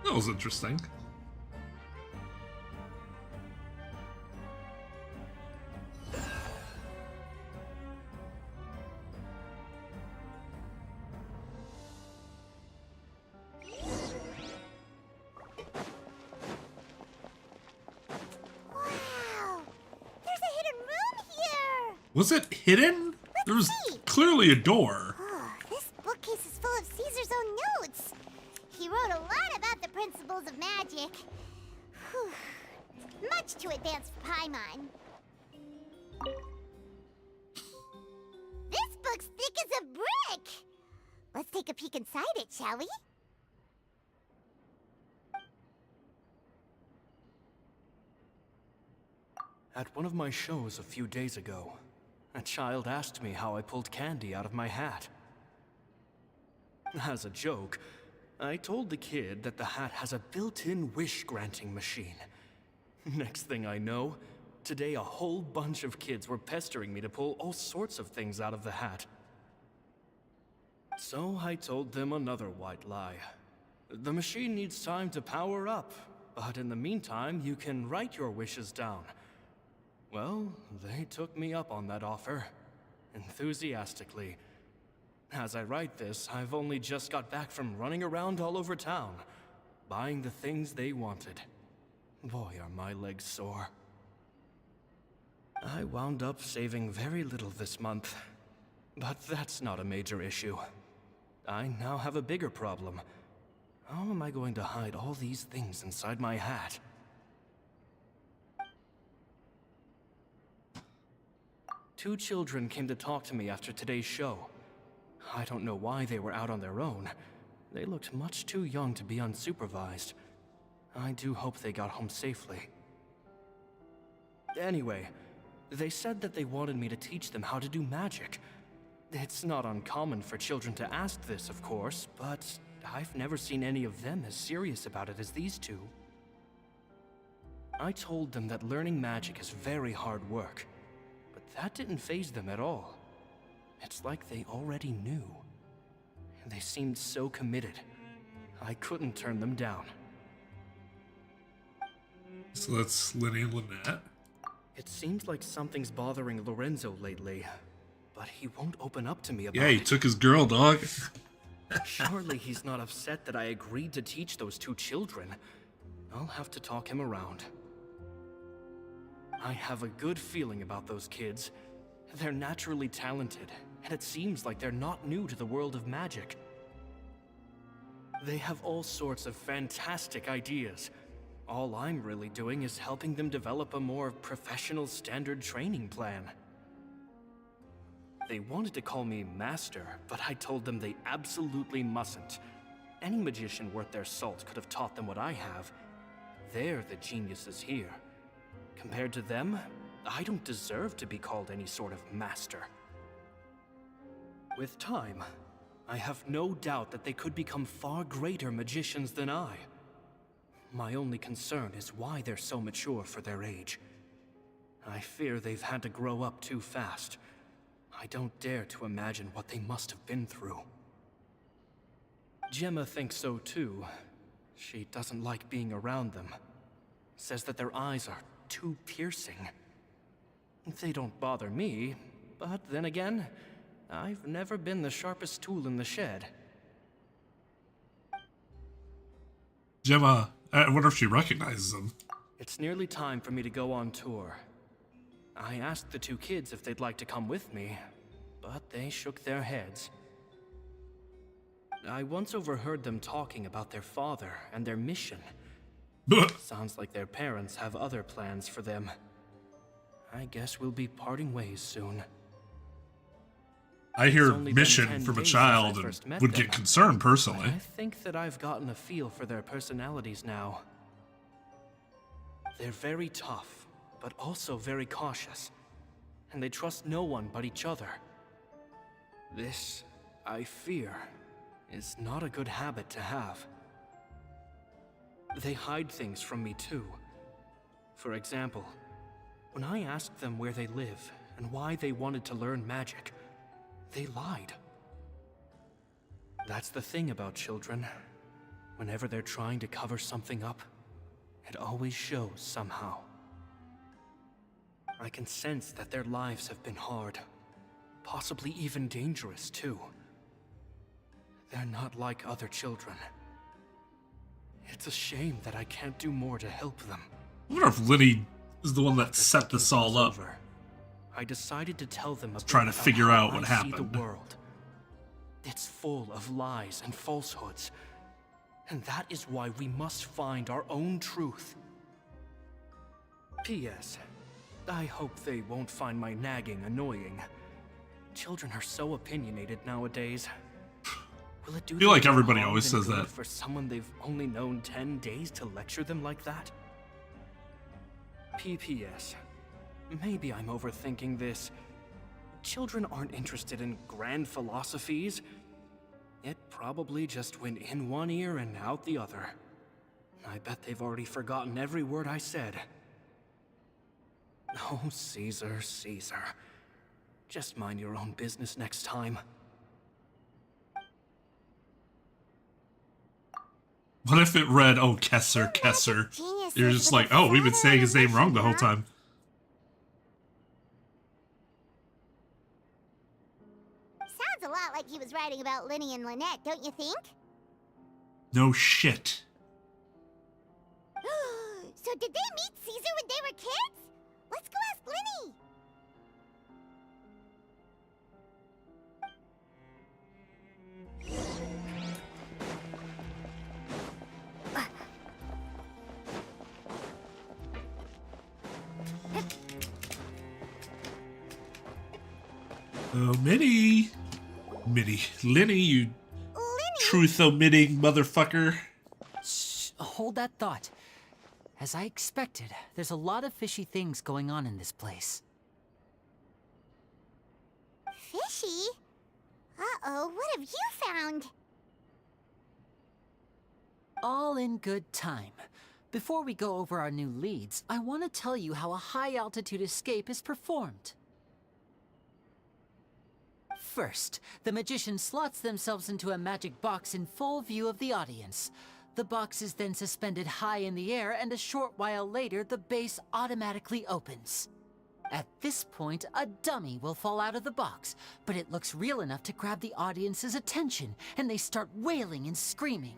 That was interesting. Wow, there's a hidden room here. Was it hidden? There was clearly a door. Oh, this bookcase is full of Caesar's own notes. He wrote a lot about the principles of magic. Whew. Much too advanced for Paimon. This book's thick as a brick. Let's take a peek inside it, shall we? At one of my shows a few days ago, a child asked me how I pulled candy out of my hat. As a joke, I told the kid that the hat has a built-in wish-granting machine. Next thing I know, today a whole bunch of kids were pestering me to pull all sorts of things out of the hat. So I told them another white lie. The machine needs time to power up, but in the meantime, you can write your wishes down. Well, they took me up on that offer, enthusiastically. As I write this, I've only just got back from running around all over town, buying the things they wanted. Boy, are my legs sore. I wound up saving very little this month, but that's not a major issue. I now have a bigger problem. How am I going to hide all these things inside my hat? Two children came to talk to me after today's show. I don't know why they were out on their own. They looked much too young to be unsupervised. I do hope they got home safely. Anyway, they said that they wanted me to teach them how to do magic. It's not uncommon for children to ask this, of course, but I've never seen any of them as serious about it as these two. I told them that learning magic is very hard work, but that didn't faze them at all. It's like they already knew. They seemed so committed. I couldn't turn them down. So that's Lyney and Lynette. It seems like something's bothering Lorenzo lately, but he won't open up to me about Yeah, he it. took his girl, dog. Surely he's not upset that I agreed to teach those two children. I'll have to talk him around. I have a good feeling about those kids. They're naturally talented, and it seems like they're not new to the world of magic. They have all sorts of fantastic ideas. All I'm really doing is helping them develop a more professional standard training plan. They wanted to call me Master, but I told them they absolutely mustn't. Any magician worth their salt could have taught them what I have. They're the geniuses here. Compared to them, I don't deserve to be called any sort of master. With time, I have no doubt that they could become far greater magicians than I. My only concern is why they're so mature for their age. I fear they've had to grow up too fast. I don't dare to imagine what they must have been through. Gemma thinks so too. She doesn't like being around them. Says that their eyes are too piercing. They don't bother me, but then again, I've never been the sharpest tool in the shed. Gemma, I wonder if she recognizes him. It's nearly time for me to go on tour. I asked the two kids if they'd like to come with me, but they shook their heads. I once overheard them talking about their father and their mission. Sounds like their parents have other plans for them. I guess we'll be parting ways soon. I hear mission from a child and would get concerned personally. I think that I've gotten a feel for their personalities now. They're very tough, but also very cautious, and they trust no one but each other. This, I fear, is not a good habit to have. They hide things from me too. For example, when I asked them where they live and why they wanted to learn magic, they lied. That's the thing about children. Whenever they're trying to cover something up, it always shows somehow. I can sense that their lives have been hard, possibly even dangerous too. They're not like other children. It's a shame that I can't do more to help them. I wonder if Lyney is the one that set this all up. I decided to tell them about trying to figure out what how I see happened. the world. It's full of lies and falsehoods, and that is why we must find our own truth. P.S. I hope they won't find my nagging annoying. Children are so opinionated nowadays. Will it do I feel like them more everybody harm always than says good that. for someone they've only known 10 days to lecture them like that? P.P.S. Maybe I'm overthinking this. Children aren't interested in grand philosophies. It probably just went in one ear and out the other. I bet they've already forgotten every word I said. Oh, Caesar, Caesar. Just mind your own business next time. What if it read, oh, Kesser, Kesser? You're just like, oh, we've been saying his name wrong the whole time. Sounds a lot like he was writing about Lyney and Lynette, don't you think? No shit. So did they meet Caesar when they were kids? Let's go ask Lyney. Oh, Lyney, you truth-omitting motherfucker. Shh, hold that thought. As I expected, there's a lot of fishy things going on in this place. Fishy? Uh-oh, what have you found? All in good time. Before we go over our new leads, I want to tell you how a high-altitude escape is performed. First, the magician slots themselves into a magic box in full view of the audience. The box is then suspended high in the air, and a short while later, the base automatically opens. At this point, a dummy will fall out of the box, but it looks real enough to grab the audience's attention, and they start wailing and screaming.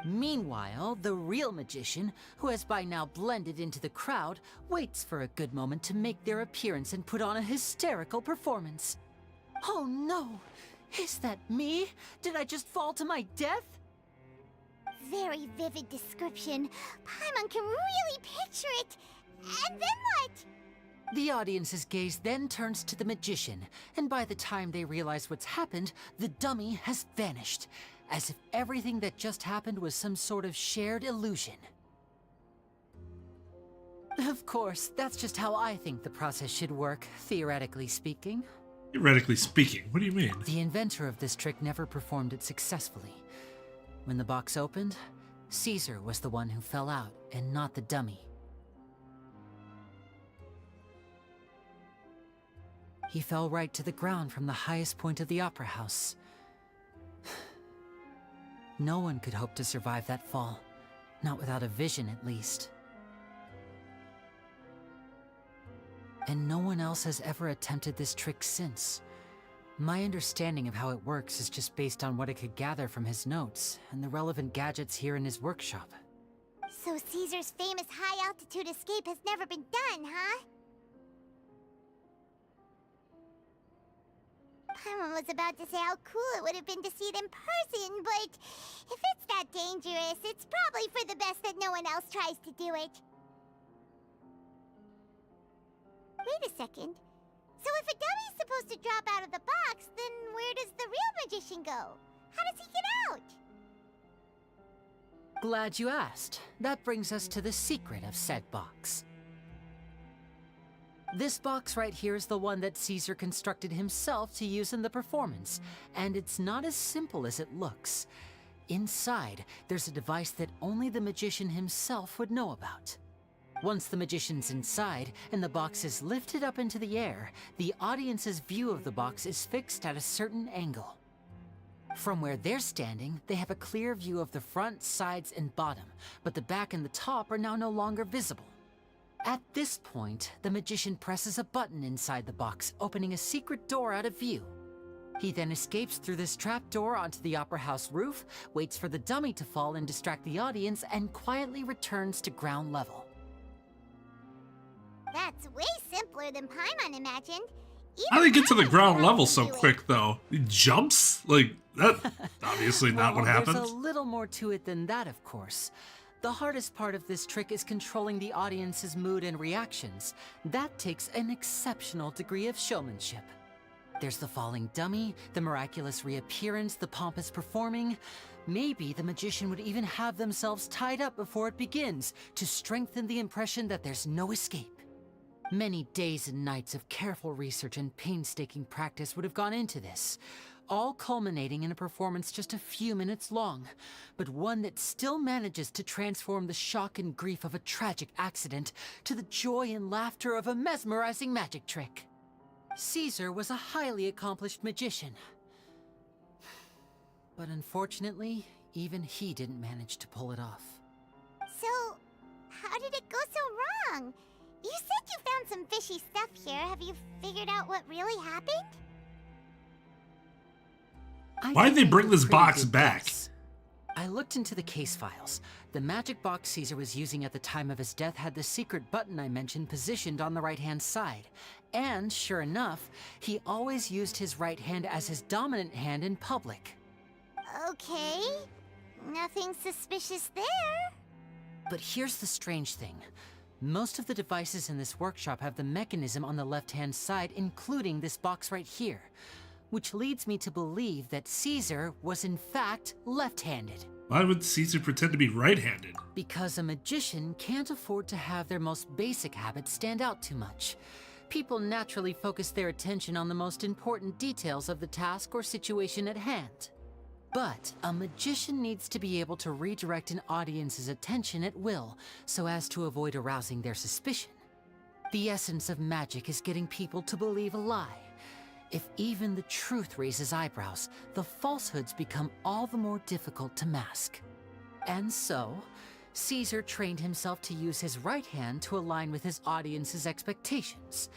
Meanwhile, the real magician, who has by now blended into the crowd, waits for a good moment to make their appearance and put on a hysterical performance. Oh no! Is that me? Did I just fall to my death? Very vivid description. Paimon can really picture it. And then what? The audience's gaze then turns to the magician, and by the time they realize what's happened, the dummy has vanished, as if everything that just happened was some sort of shared illusion. Of course, that's just how I think the process should work, theoretically speaking. Theoretically speaking, what do you mean? The inventor of this trick never performed it successfully. When the box opened, Caesar was the one who fell out, and not the dummy. He fell right to the ground from the highest point of the opera house. No one could hope to survive that fall. Not without a vision, at least. And no one else has ever attempted this trick since. My understanding of how it works is just based on what I could gather from his notes and the relevant gadgets here in his workshop. So Caesar's famous high-altitude escape has never been done, huh? Paimon was about to say how cool it would have been to see it in person, but if it's that dangerous, it's probably for the best that no one else tries to do it. Wait a second. So if a dummy's supposed to drop out of the box, then where does the real magician go? How does he get out? Glad you asked. That brings us to the secret of said box. This box right here is the one that Caesar constructed himself to use in the performance, and it's not as simple as it looks. Inside, there's a device that only the magician himself would know about. Once the magician's inside and the box is lifted up into the air, the audience's view of the box is fixed at a certain angle. From where they're standing, they have a clear view of the front, sides, and bottom, but the back and the top are now no longer visible. At this point, the magician presses a button inside the box, opening a secret door out of view. He then escapes through this trapdoor onto the opera house roof, waits for the dummy to fall and distract the audience, and quietly returns to ground level. That's way simpler than Paimon imagined. How do they get to the ground level so quick, though? He jumps? Like, that's obviously not what happens. There's a little more to it than that, of course. The hardest part of this trick is controlling the audience's mood and reactions. That takes an exceptional degree of showmanship. There's the falling dummy, the miraculous reappearance, the pompous performing. Maybe the magician would even have themselves tied up before it begins to strengthen the impression that there's no escape. Many days and nights of careful research and painstaking practice would have gone into this, all culminating in a performance just a few minutes long, but one that still manages to transform the shock and grief of a tragic accident to the joy and laughter of a mesmerizing magic trick. Caesar was a highly accomplished magician, but unfortunately, even he didn't manage to pull it off. So, how did it go so wrong? You said you found some fishy stuff here. Have you figured out what really happened? Why'd they bring this box back? I looked into the case files. The magic box Caesar was using at the time of his death had the secret button I mentioned positioned on the right-hand side. And, sure enough, he always used his right hand as his dominant hand in public. Okay. Nothing suspicious there. But here's the strange thing. Most of the devices in this workshop have the mechanism on the left-hand side, including this box right here. Which leads me to believe that Caesar was in fact left-handed. Why would Caesar pretend to be right-handed? Because a magician can't afford to have their most basic habits stand out too much. People naturally focus their attention on the most important details of the task or situation at hand. But a magician needs to be able to redirect an audience's attention at will, so as to avoid arousing their suspicion. The essence of magic is getting people to believe a lie. If even the truth raises eyebrows, the falsehoods become all the more difficult to mask. And so, Caesar trained himself to use his right hand to align with his audience's expectations.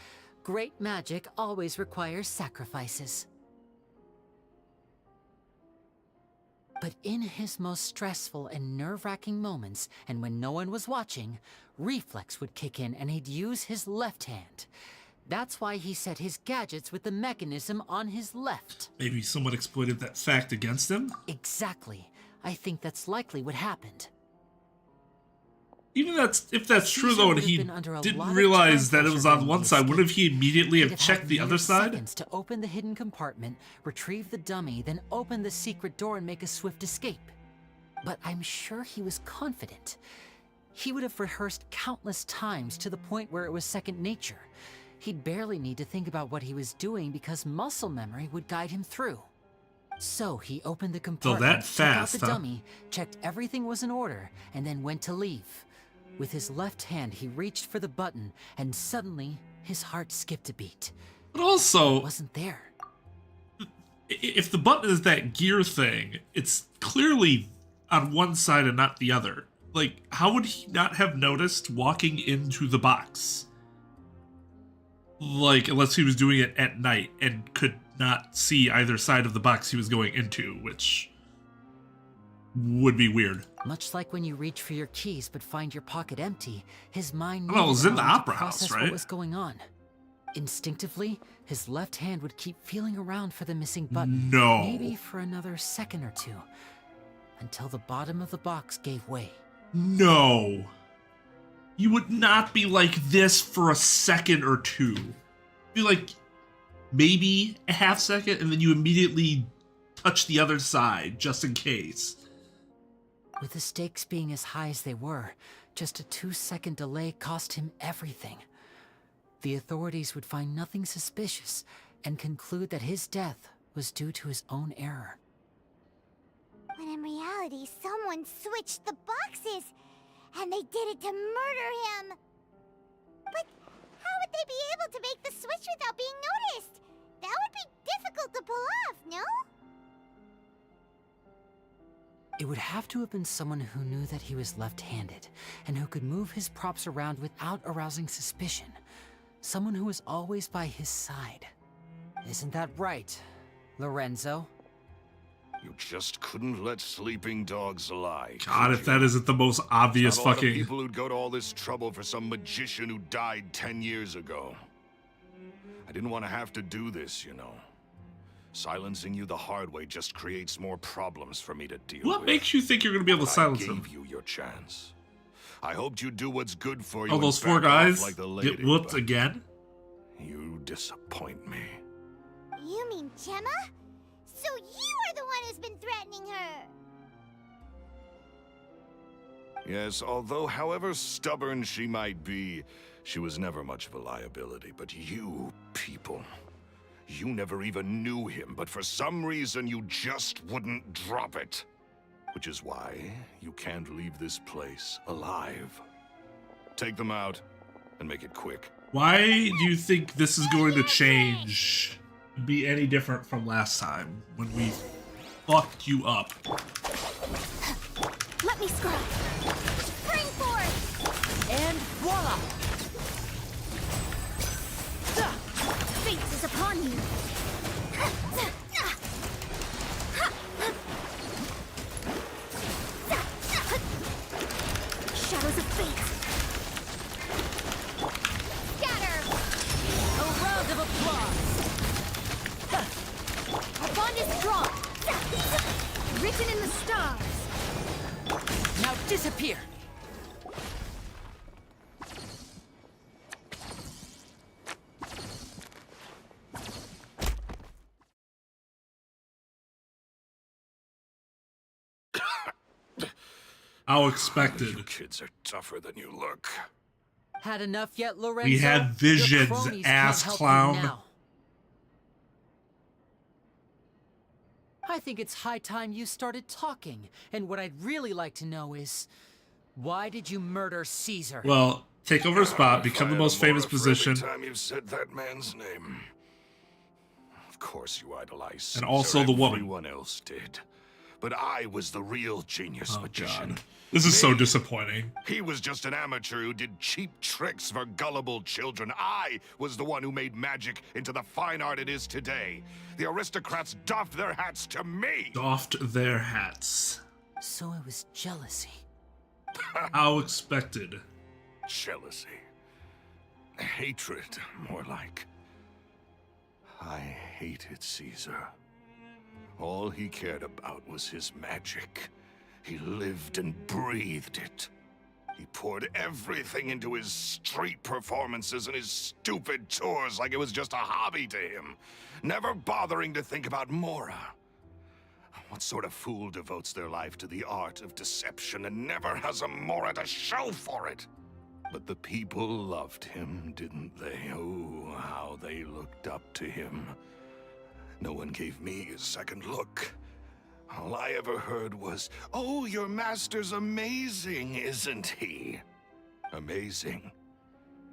Great magic always requires sacrifices. But in his most stressful and nerve-wracking moments, and when no one was watching, reflex would kick in and he'd use his left hand. That's why he set his gadgets with the mechanism on his left. Maybe someone exploited that fact against him? Exactly. I think that's likely what happened. Even if that's true though, and he didn't realize that it was on one side, wouldn't he immediately have checked the other side? Seconds to open the hidden compartment, retrieve the dummy, then open the secret door and make a swift escape. But I'm sure he was confident. He would have rehearsed countless times to the point where it was second nature. He'd barely need to think about what he was doing because muscle memory would guide him through. So he opened the compartment, took out the dummy, checked everything was in order, and then went to leave. With his left hand, he reached for the button, and suddenly, his heart skipped a beat. But also, it wasn't there. If the button is that gear thing, it's clearly on one side and not the other. Like, how would he not have noticed walking into the box? Like, unless he was doing it at night and could not see either side of the box he was going into, which would be weird. Much like when you reach for your keys but find your pocket empty, his mind well, it was in the opera to house, process right? What was going on. Instinctively, his left hand would keep feeling around for the missing button. No. Maybe for another second or two, until the bottom of the box gave way. No. You would not be like this for a second or two. Be like maybe a half second, and then you immediately touch the other side just in case. With the stakes being as high as they were, just a 2-second delay cost him everything. The authorities would find nothing suspicious and conclude that his death was due to his own error. When in reality, someone switched the boxes, and they did it to murder him. But how would they be able to make the switch without being noticed? That would be difficult to pull off, no? It would have to have been someone who knew that he was left-handed, and who could move his props around without arousing suspicion. Someone who was always by his side. Isn't that right, Lorenzo? You just couldn't let sleeping dogs lie. God, if that isn't the most obvious Not a lot of fucking... people who'd go to all this trouble for some magician who died 10 years ago. I didn't want to have to do this, you know. Silencing you the hard way just creates more problems for me to deal with. What makes you think you're going to be able to silence I him? gave you your chance. I hoped you'd do what's good for you. Oh, and those 4 back off guys like the lady, get whooped but again? You disappoint me. You mean Gemma? So you are the one who's been threatening her! Yes, although however stubborn she might be, she was never much of a liability. But you people, you never even knew him, but for some reason you just wouldn't drop it. Which is why you can't leave this place alive. Take them out, and make it quick. Why do you think this is going to change, be any different from last time, when we fucked you up? Let me scry. Spring forth! And voila! Fate is upon you. disappear. How expected. You kids are tougher than you look. Had enough yet, Lorenzo? We had Your visions, cronies ass can't help you clown. now. I think it's high time you started talking. And what I'd really like to know is, why did you murder Caesar? Well, take over a spot, become the most famous position. Every time you said that man's name. Of course you idolize Caesar. And also the woman. Everyone else did. But I was the real genius magician. God. This is so disappointing. He was just an amateur who did cheap tricks for gullible children. I was the one who made magic into the fine art it is today. The aristocrats doffed their hats to me. Doffed their hats. So it was jealousy. How expected. Jealousy. Hatred, more like. I hated Caesar. All he cared about was his magic. He lived and breathed it. He poured everything into his street performances and his stupid tours like it was just a hobby to him, never bothering to think about Mora. What sort of fool devotes their life to the art of deception and never has a Mora to show for it? But the people loved him, didn't they? Oh, how they looked up to him. No one gave me a second look. All I ever heard was, "Oh, your master's amazing, isn't he?" Amazing.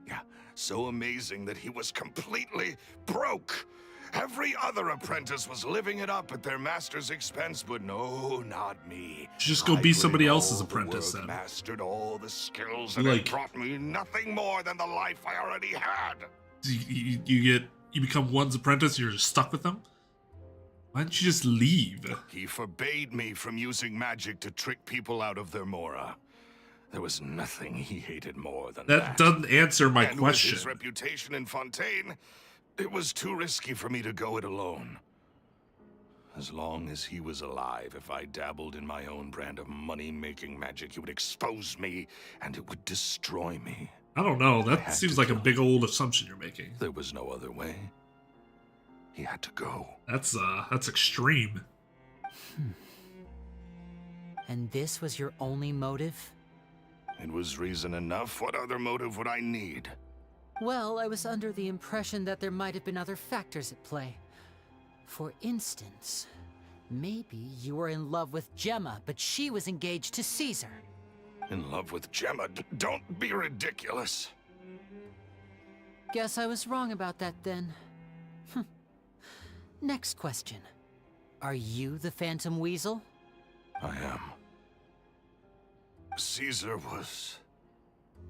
Yeah, so amazing that he was completely broke. Every other apprentice was living it up at their master's expense, but no, not me. Just go be somebody else's apprentice then. Mastered all the skills and Like- it brought me nothing more than the life I already had. You become one's apprentice, you're just stuck with them? Why don't you just leave? He forbade me from using magic to trick people out of their Mora. There was nothing he hated more than that. That doesn't answer my and question. With his reputation in Fontaine, it was too risky for me to go it alone. As long as he was alive, if I dabbled in my own brand of money-making magic, he would expose me and it would destroy me. I don't know. That seems like a big old assumption you're making. There was no other way. He had to go. That's extreme. And this was your only motive? It was reason enough. What other motive would I need? Well, I was under the impression that there might have been other factors at play. For instance, maybe you were in love with Gemma, but she was engaged to Caesar. In love with Gemma? Don't be ridiculous. Guess I was wrong about that then. Next question. Are you the Phantom Weasel? I am. Caesar was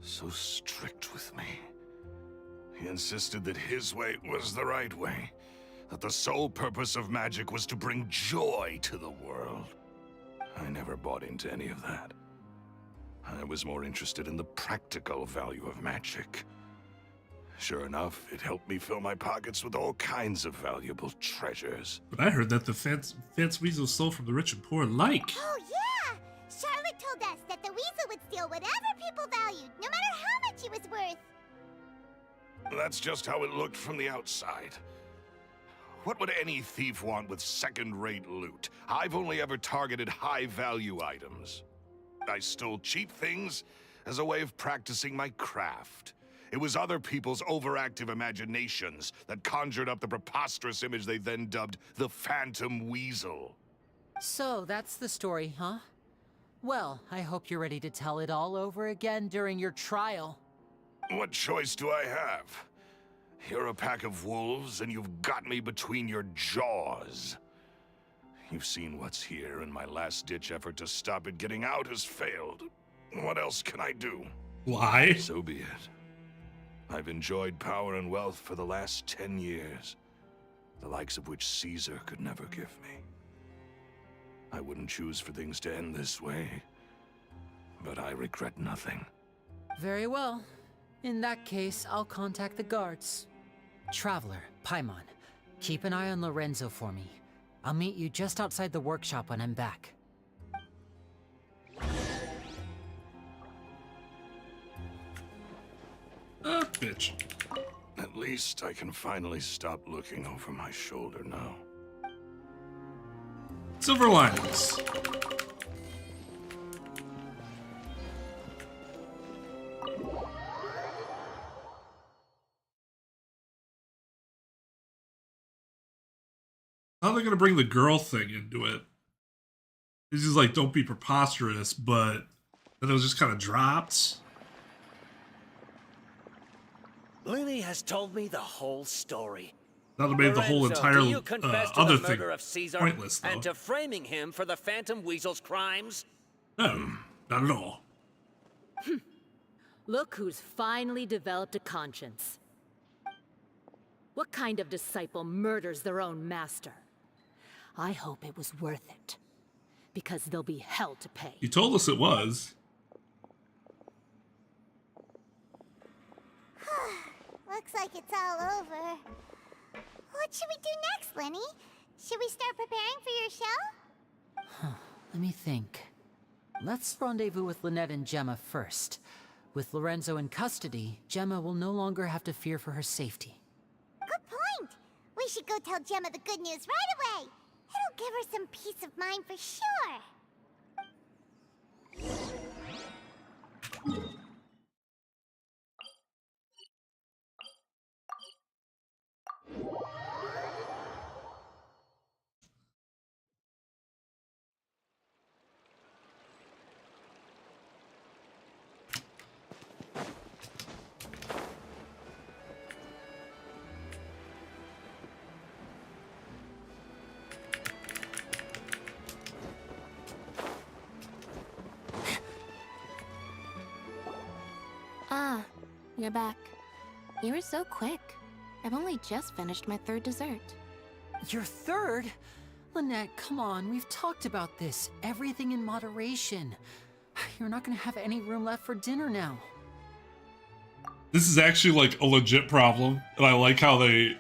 so strict with me. He insisted that his way was the right way, that the sole purpose of magic was to bring joy to the world. I never bought into any of that. I was more interested in the practical value of magic. Sure enough, it helped me fill my pockets with all kinds of valuable treasures. But I heard that the Fancy Weasel stole from the rich and poor alike. Oh, yeah! Charlotte told us that the Weasel would steal whatever people valued, no matter how much it was worth. That's just how it looked from the outside. What would any thief want with second-rate loot? I've only ever targeted high-value items. I stole cheap things as a way of practicing my craft. It was other people's overactive imaginations that conjured up the preposterous image they then dubbed the Phantom Weasel. So that's the story, huh? Well, I hope you're ready to tell it all over again during your trial. What choice do I have? You're a pack of wolves, and you've got me between your jaws. You've seen what's here, and my last-ditch effort to stop it getting out has failed. What else can I do? Why? So be it. I've enjoyed power and wealth for the last 10 years, the likes of which Caesar could never give me. I wouldn't choose for things to end this way, but I regret nothing. Very well. In that case, I'll contact the guards. Traveler, Paimon, keep an eye on Lorenzo for me. I'll meet you just outside the workshop when I'm back. bitch. At least I can finally stop looking over my shoulder now. Silver linings. How are they gonna bring the girl thing into it? It's just like, don't be preposterous, but then it was just kind of dropped. Lyney has told me the whole story. That would have made the whole Lorenzo, entire do you confess to other the thing murder of Caesar pointless, though. and to framing him for the Phantom Weasel's crimes? No, not at all. Look who's finally developed a conscience. What kind of disciple murders their own master? I hope it was worth it, because there'll be hell to pay. You told us it was. Looks like it's all over. What should we do next, Lyney? Should we start preparing for your show? Let me think. Let's rendezvous with Lynette and Gemma first. With Lorenzo in custody, Gemma will no longer have to fear for her safety. Good point. We should go tell Gemma the good news right away. It'll give her some peace of mind for sure. Ah, you're back. You were so quick. I've only just finished my third dessert. Your third? Lynette, come on, we've talked about this. Everything in moderation. You're not gonna have any room left for dinner now. This is actually like a legit problem, and I like how they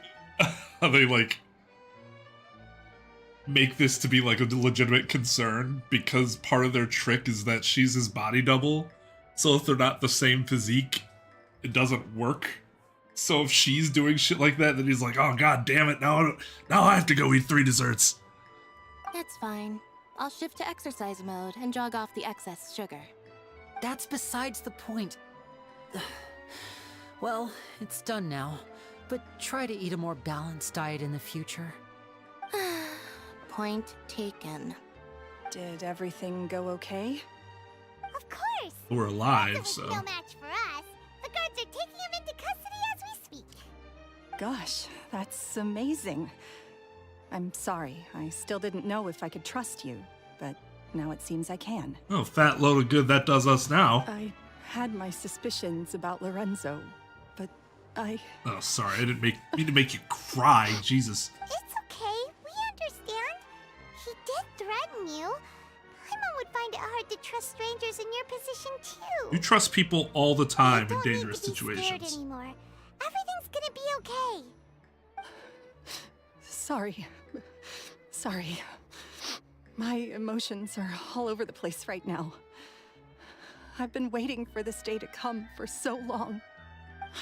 like make this to be like a legitimate concern, because part of their trick is that she's his body double. So if they're not the same physique, it doesn't work. So if she's doing shit like that, then he's like, oh god damn it, now I have to go eat 3 desserts. That's fine. I'll shift to exercise mode and jog off the excess sugar. That's besides the point. Well, it's done now, but try to eat a more balanced diet in the future. Point taken. Did everything go okay? Of course. We're alive, That was so. no match for us. The guards are taking him into custody as we speak. Gosh, that's amazing. I'm sorry, I still didn't know if I could trust you, but now it seems I can. Oh, fat load of good that does us now. I had my suspicions about Lorenzo, but I... Oh, sorry, I didn't mean to make you cry, Jesus. It's okay. We understand. He did threaten you. Paimon would find it hard to trust strangers in your position, too. You trust people all the time in You don't dangerous need to be scared situations. anymore. Everything's gonna be okay. Sorry. Sorry. My emotions are all over the place right now. I've been waiting for this day to come for so long.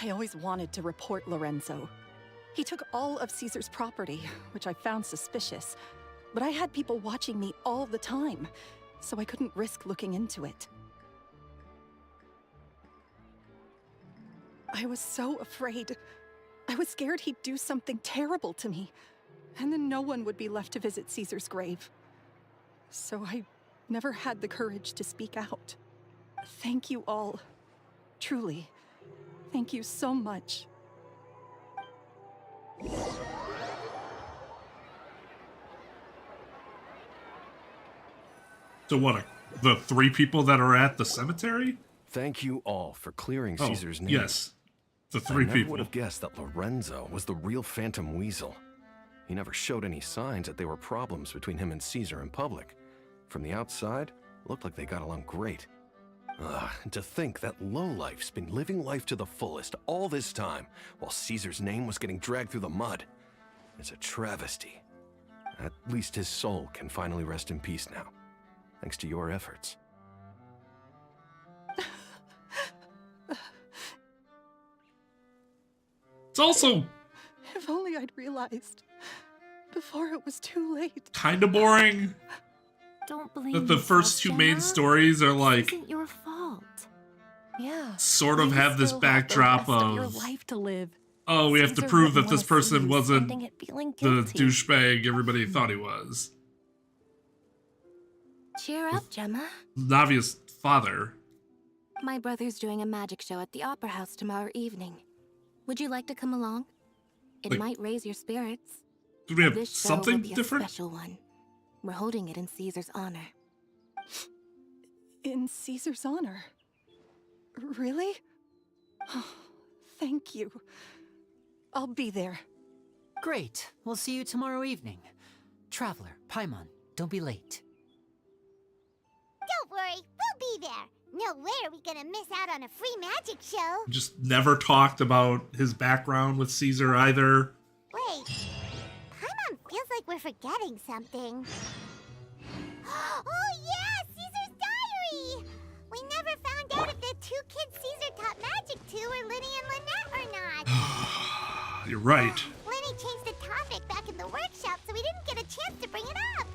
I always wanted to report Lorenzo. He took all of Caesar's property, which I found suspicious, but I had people watching me all the time, so I couldn't risk looking into it. I was so afraid. I was scared he'd do something terrible to me, and then no one would be left to visit Caesar's grave. So I never had the courage to speak out. Thank you all. Truly. Thank you so much. So what, the 3 people that are at the cemetery? Thank you all for clearing Oh, Caesar's name. yes. The 3 I never people. would have guessed that Lorenzo was the real Phantom Weasel. He never showed any signs that there were problems between him and Caesar in public. From the outside, it looked like they got along great. And to think that lowlife's been living life to the fullest all this time, while Caesar's name was getting dragged through the mud. It's a travesty. At least his soul can finally rest in peace now, thanks to your efforts. also If only I'd realized before it was too late. kind of boring Don't blame that the first two main stories are like isn't your fault. Yeah. sort of you have this still backdrop have the rest of your of life to live. oh, we have to Caesar prove that wouldn't this wanna see person you wasn't spending it feeling the guilty. douchebag everybody thought he was. Cheer up, Gemma. Navia's father. My brother's doing a magic show at the Opera House tomorrow evening. Would you like to come along? It Like- might raise your spirits. Do we have This show something will be different? a special one. We're holding it in Caesar's honor. In Caesar's honor? Really? Oh, thank you. I'll be there. Great. We'll see you tomorrow evening. Traveler, Paimon, don't be late. Don't worry, we'll be there. No way are we gonna miss out on a free magic show. Just never talked about his background with Caesar either. Wait, Paimon feels like we're forgetting something. Oh yeah, Caesar's diary! We never found out if the two kids Caesar taught magic to were Lyney and Lynette or not. You're right. Lyney changed the topic back in the workshop, so we didn't get a chance to bring it up.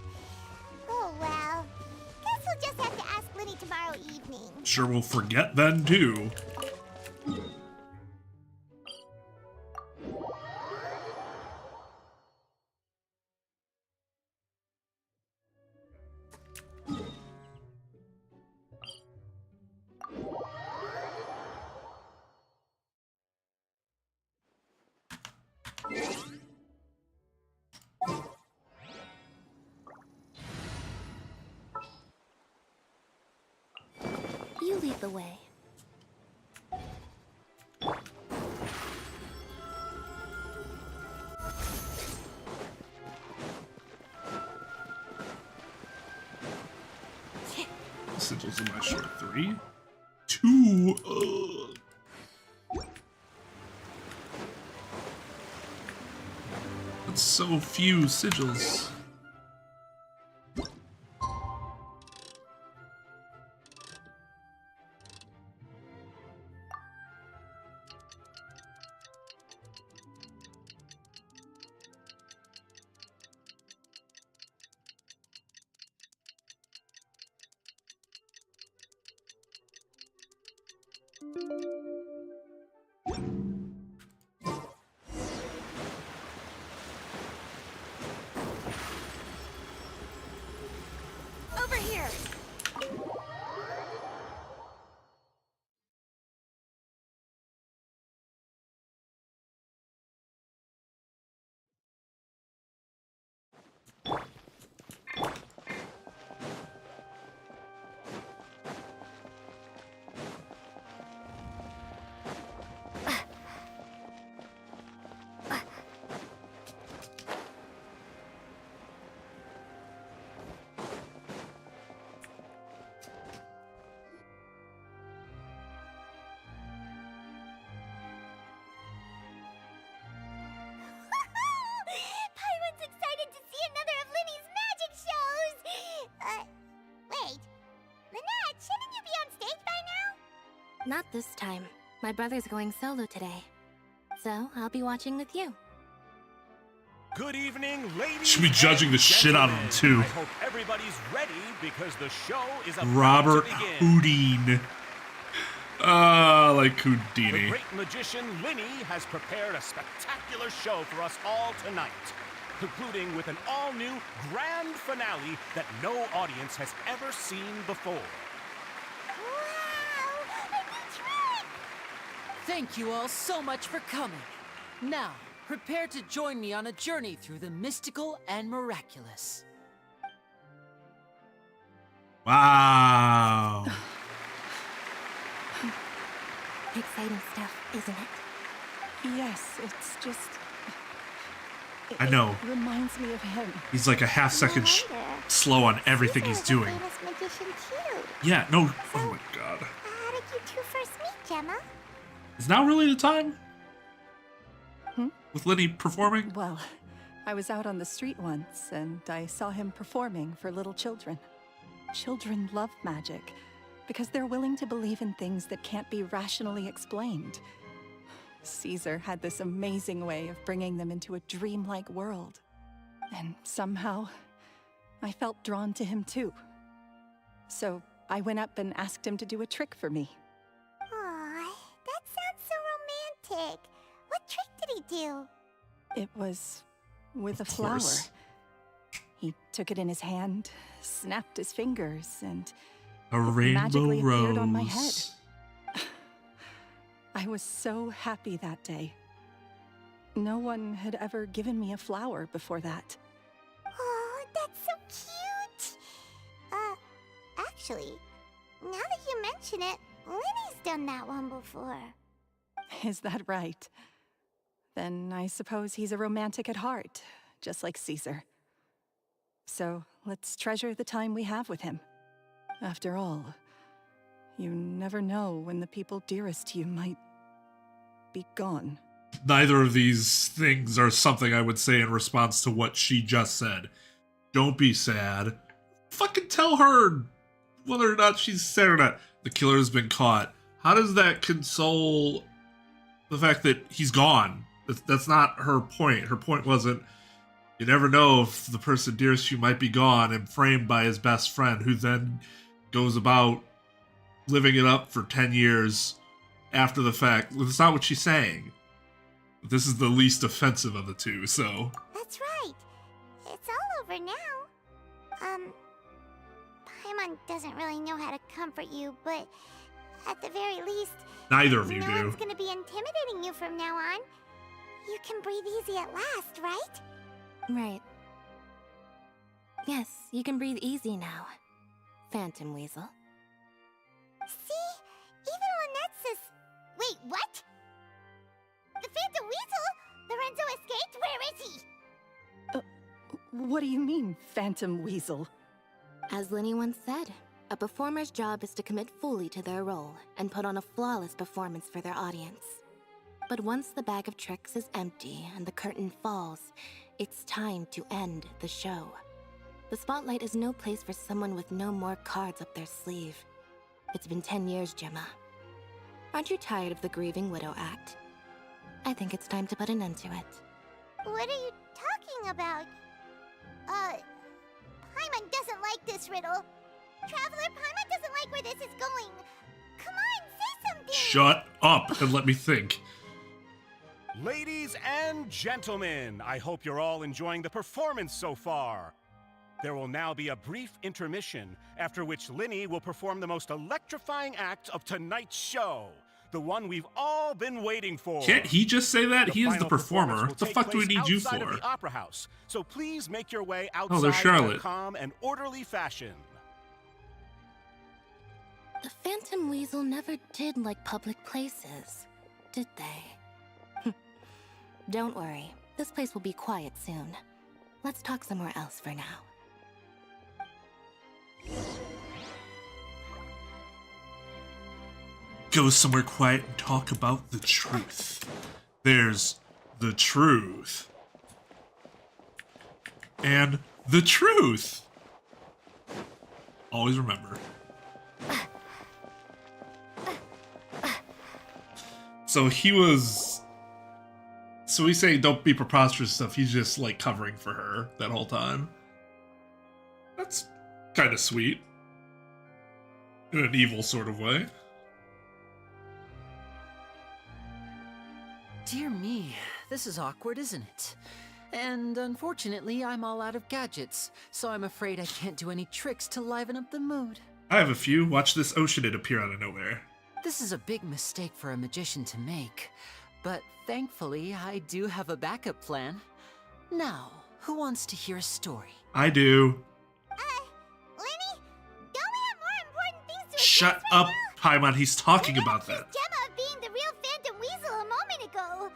Oh well. Guess we'll just have to ask Lyney tomorrow evening. Sure we'll forget then too. You lead the way. Sigils in my short 3. 2. That's so few sigils. Over here. Paimon's excited to see another of Lyney's magic shows! Wait. Lynette, shouldn't you be on stage by now? Not this time. My brother's going solo today. So, I'll be watching with you. Good evening, ladies. Should be judging the and shit out of him too. I hope everybody's ready because the show is about Robert to begin. Houdin. Like The Houdini. great magician Lyney has prepared a spectacular show for us all tonight, concluding with an all-new grand finale that no audience has ever seen before. Wow! A new trick! Thank you all so much for coming. Now, prepare to join me on a journey through the mystical and miraculous. Wow. Exciting stuff, isn't it? Yes, it's just... I know. It reminds me of him. He's like a half second slow on everything he's doing. Famous magician too. Yeah, no. Oh my god. How did you two first meet, Gemma? Is now really the time? Hmm? With Lyney performing? Well, I was out on the street once, and I saw him performing for little children. Children love magic, because they're willing to believe in things that can't be rationally explained. Caesar had this amazing way of bringing them into a dreamlike world. And somehow, I felt drawn to him too. So I went up and asked him to do a trick for me. Aw, that sounds so romantic. What trick did he do? It was with a flower. He took it in his hand, snapped his fingers, and A it rainbow magically appeared on my head. rose. I was so happy that day. No one had ever given me a flower before that. Oh, that's so cute. Actually, now that you mention it, Lyney's done that one before. Is that right? Then I suppose he's a romantic at heart, just like Caesar. So let's treasure the time we have with him. After all, you never know when the people dearest to you might be gone. Neither of these things are something I would say in response to what she just said. Don't be sad. Fucking tell her whether or not she's sad or not. The killer's been caught. How does that console the fact that he's gone? That's not her point. Her point wasn't, you never know if the person dearest to you might be gone and framed by his best friend, who then goes about living it up for 10 years after the fact. That's not what she's saying. This is the least offensive of the two, so. That's right. It's all over now. Paimon doesn't really know how to comfort you, but at the very least, Neither of you no do. one's gonna be intimidating you from now on. You can breathe easy at last, right? Right. Yes, you can breathe easy now, Phantom Weasel. See? Even Lynette says... Wait, what? The Phantom Weasel? Lorenzo escaped? Where is he? What do you mean, Phantom Weasel? As Lyney once said, a performer's job is to commit fully to their role and put on a flawless performance for their audience. But once the bag of tricks is empty and the curtain falls, it's time to end the show. The spotlight is no place for someone with no more cards up their sleeve. It's been 10 years, Gemma. Aren't you tired of the grieving widow act? I think it's time to put an end to it. What are you talking about? Paimon doesn't like this riddle. Traveler, Paimon doesn't like where this is going. Come on, say something! Shut up and let me think. Ladies and gentlemen, I hope you're all enjoying the performance so far. There will now be a brief intermission, after which Lyney will perform the most electrifying act of tonight's show. The one we've all been waiting for. Can't he just say that? He is the final performer. performance What the will fuck take do we place need you outside of for? the Opera House, so please make your way Oh, outside there's in Charlotte. a calm and orderly fashion. The Phantom Weasel never did like public places, did they? Don't worry, this place will be quiet soon. Let's talk somewhere else for now. Go somewhere quiet and talk about the truth. There's the truth. And the truth. Always remember. So he's saying don't be preposterous stuff. He's just like covering for her that whole time. That's kind of sweet. In an evil sort of way. Dear me, this is awkward, isn't it? And unfortunately, I'm all out of gadgets, so I'm afraid I can't do any tricks to liven up the mood. I have a few. Watch this Oceanid appear out of nowhere. This is a big mistake for a magician to make, but thankfully, I do have a backup plan. Now, who wants to hear a story? I do. Lyney, don't we have more important things to Shut address up, right Paimon. He's talking now? about You that. accused Gemma of being the real Phantom Weasel a moment ago.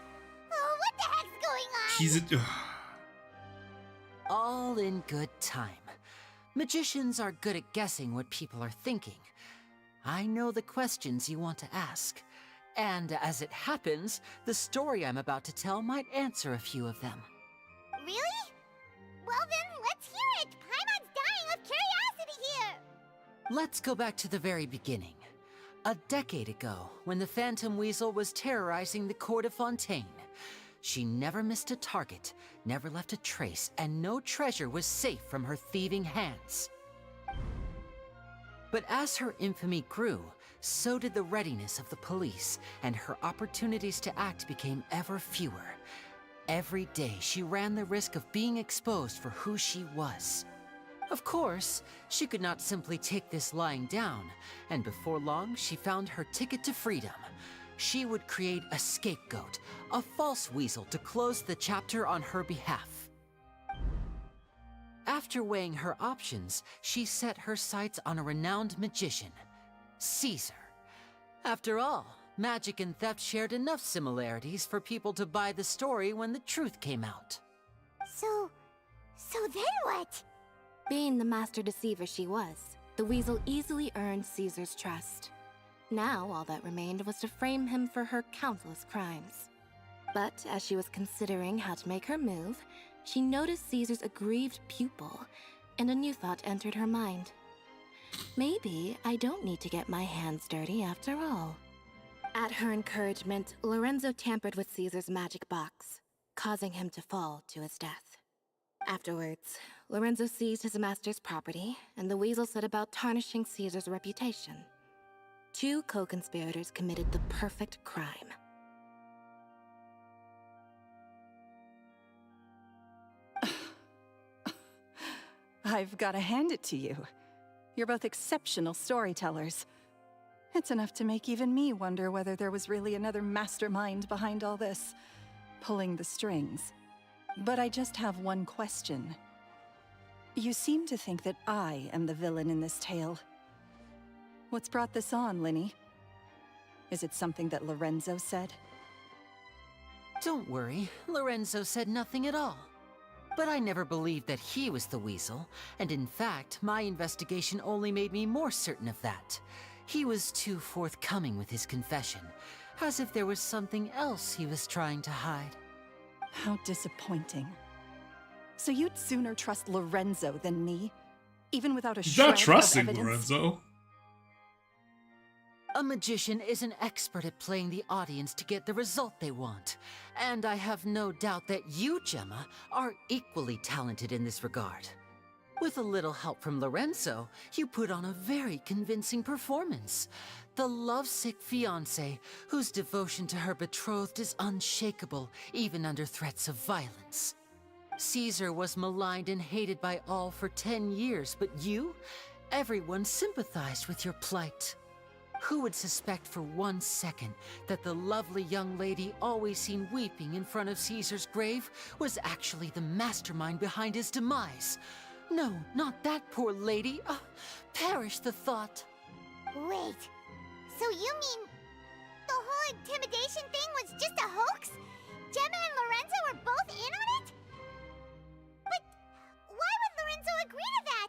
Oh, what the heck's going on? He's a... All in good time. Magicians are good at guessing what people are thinking. I know the questions you want to ask. And as it happens, the story I'm about to tell might answer a few of them. Really? Well then, let's hear it. Paimon's dying of curiosity here. Let's go back to the very beginning. A decade ago, when the Phantom Weasel was terrorizing the court of Fontaine, she never missed a target, never left a trace, and no treasure was safe from her thieving hands. But as her infamy grew, so did the readiness of the police, and her opportunities to act became ever fewer. Every day, she ran the risk of being exposed for who she was. Of course, she could not simply take this lying down, and before long, she found her ticket to freedom. She would create a scapegoat, a false weasel to close the chapter on her behalf. After weighing her options, she set her sights on a renowned magician, Caesar. After all, magic and theft shared enough similarities for people to buy the story when the truth came out. So then what? Being the master deceiver she was, the Weasel easily earned Caesar's trust. Now all that remained was to frame him for her countless crimes. But as she was considering how to make her move, she noticed Caesar's aggrieved pupil, and a new thought entered her mind. Maybe I don't need to get my hands dirty after all. At her encouragement, Lorenzo tampered with Caesar's magic box, causing him to fall to his death. Afterwards, Lorenzo seized his master's property, and the Weasel set about tarnishing Caesar's reputation. Two co-conspirators committed the perfect crime. I've got to hand it to you. You're both exceptional storytellers. It's enough to make even me wonder whether there was really another mastermind behind all this, pulling the strings. But I just have one question. You seem to think that I am the villain in this tale. What's brought this on, Lyney? Is it something that Lorenzo said? Don't worry, Lorenzo said nothing at all. But I never believed that he was the Weasel, and in fact, my investigation only made me more certain of that. He was too forthcoming with his confession, as if there was something else he was trying to hide. How disappointing. So you'd sooner trust Lorenzo than me? Even without a shred Not of trusting evidence? Lorenzo. A magician is an expert at playing the audience to get the result they want. And I have no doubt that you, Gemma, are equally talented in this regard. With a little help from Lorenzo, you put on a very convincing performance. The lovesick fiancé, whose devotion to her betrothed is unshakable, even under threats of violence. Caesar was maligned and hated by all for 10 years, but you? Everyone sympathized with your plight. Who would suspect for 1 second that the lovely young lady always seen weeping in front of Caesar's grave was actually the mastermind behind his demise? No, not that poor lady. Perish the thought. Wait, so you mean the whole intimidation thing was just a hoax? Gemma and Lorenzo were both in on it? But why would Lorenzo agree to that?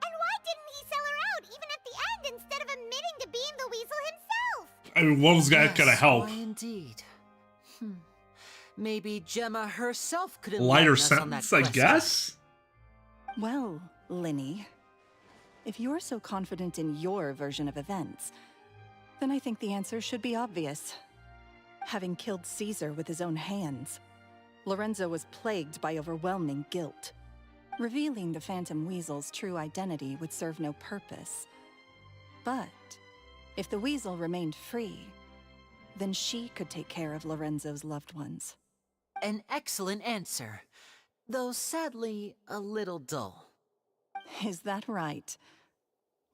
And why didn't he sell her out even at the end instead of admitting to being the Weasel himself? I mean, what was that gonna help? Why indeed. Maybe Gemma herself could Lighter enlighten us on that sentence, I question. guess? Well, Lyney, if you're so confident in your version of events, then I think the answer should be obvious. Having killed Caesar with his own hands, Lorenzo was plagued by overwhelming guilt. Revealing the Phantom Weasel's true identity would serve no purpose. But if the Weasel remained free, then she could take care of Lorenzo's loved ones. An excellent answer, though sadly a little dull. Is that right?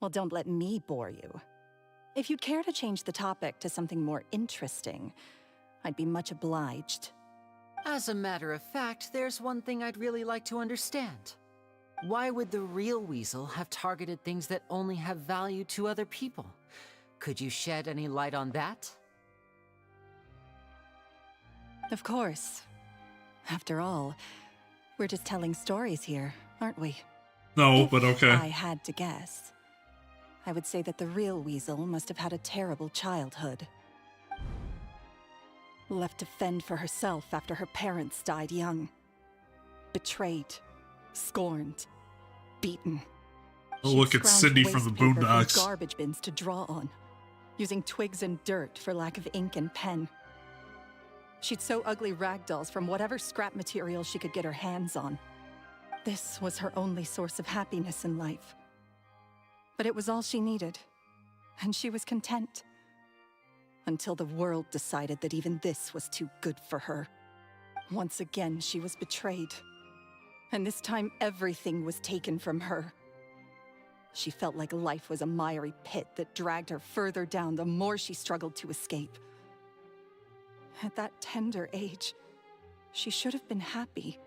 Well, don't let me bore you. If you'd care to change the topic to something more interesting, I'd be much obliged. As a matter of fact, there's one thing I'd really like to understand. Why would the real Weasel have targeted things that only have value to other people? Could you shed any light on that? Of course. After all, we're just telling stories here, aren't we? No, If but okay. I had to guess, I would say that the real Weasel must have had a terrible childhood. Left to fend for herself after her parents died young. Betrayed, scorned, beaten. Oh, She'd look, it's scrounged Sydney waste from the paper Boondocks. garbage bins to draw on. using twigs and dirt for lack of ink and pen. She'd sew ugly ragdolls from whatever scrap material she could get her hands on. This was her only source of happiness in life. But it was all she needed, and she was content. Until the world decided that even this was too good for her. Once again, she was betrayed. And this time, everything was taken from her. She felt like life was a miry pit that dragged her further down the more she struggled to escape. At that tender age, she should have been happy.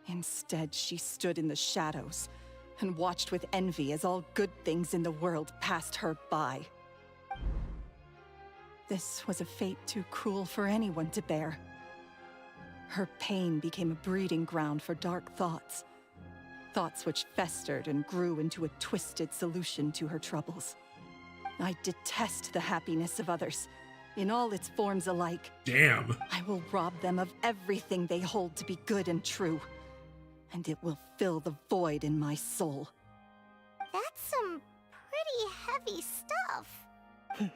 Instead, she stood in the shadows and watched with envy as all good things in the world passed her by. This was a fate too cruel for anyone to bear. Her pain became a breeding ground for dark thoughts. Thoughts which festered and grew into a twisted solution to her troubles. I detest the happiness of others, in all its forms alike. Damn. I will rob them of everything they hold to be good and true, and it will fill the void in my soul. That's some pretty heavy stuff.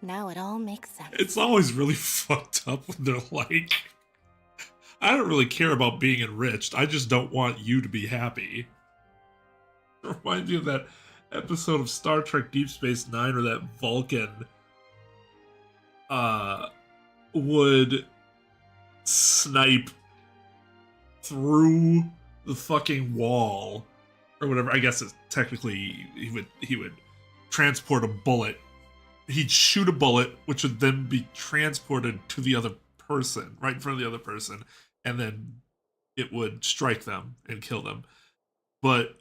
Now it all makes sense. It's always really fucked up when they're like, I don't really care about being enriched. I just don't want you to be happy. It reminds me of that episode of Star Trek Deep Space Nine where that Vulcan would snipe through the fucking wall or whatever. I guess it's technically he would transport a bullet. He'd shoot a bullet, which would then be transported to the other person, right in front of the other person, and then it would strike them and kill them. But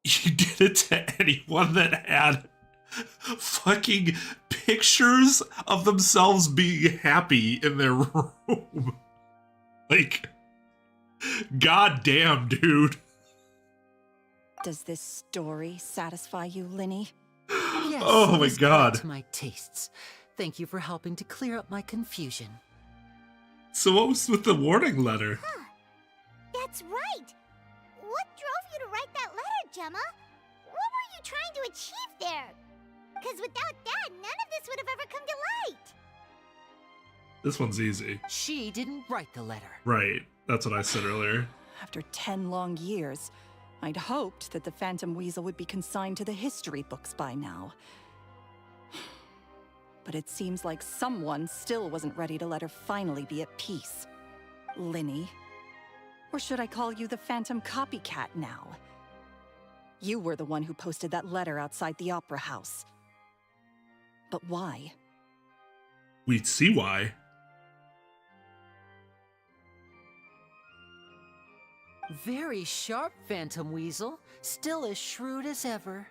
he did it to anyone that had fucking pictures of themselves being happy in their room. Like, goddamn, dude. Does this story satisfy you, Lyney? Yes, oh my god. To my tastes. Thank you for helping to clear up my confusion. So what was with the warning letter? Huh. That's right. What drove you to write that letter, Gemma? What were you trying to achieve there? Because without that, none of this would have ever come to light. This one's easy. She didn't write the letter. Right. That's what I said earlier. After 10 long years, I'd hoped that the Phantom Weasel would be consigned to the history books by now. But it seems like someone still wasn't ready to let her finally be at peace. Lyney. Or should I call you the Phantom Copycat now? You were the one who posted that letter outside the Opera House. But why? We'd see why. Very sharp, Phantom Weasel. Still as shrewd as ever.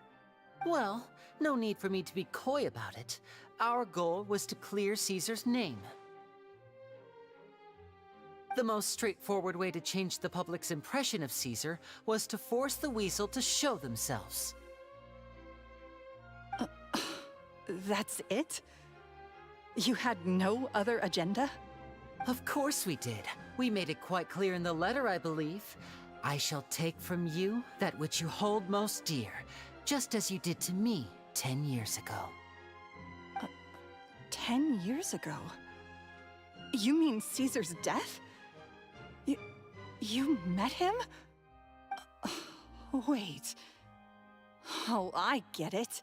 Well, no need for me to be coy about it. Our goal was to clear Caesar's name. The most straightforward way to change the public's impression of Caesar was to force the Weasel to show themselves. That's it? You had no other agenda? Of course we did. We made it quite clear in the letter, I believe. I shall take from you that which you hold most dear, just as you did to me 10 years ago. 10 years ago? You mean Caesar's death? You met him? Wait. Oh, I get it.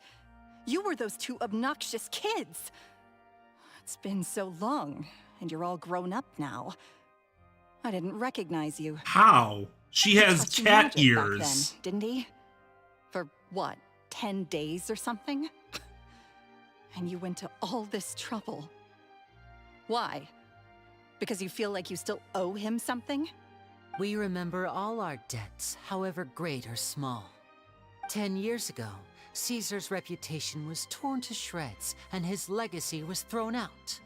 You were those two obnoxious kids. It's been so long, and you're all grown up now. I didn't recognize you. How? She has cat Magic back ears. then, didn't he? For what, 10 days or something? And you went to all this trouble. Why? Because you feel like you still owe him something? We remember all our debts, however great or small. 10 years ago, Caesar's reputation was torn to shreds, and his legacy was thrown out.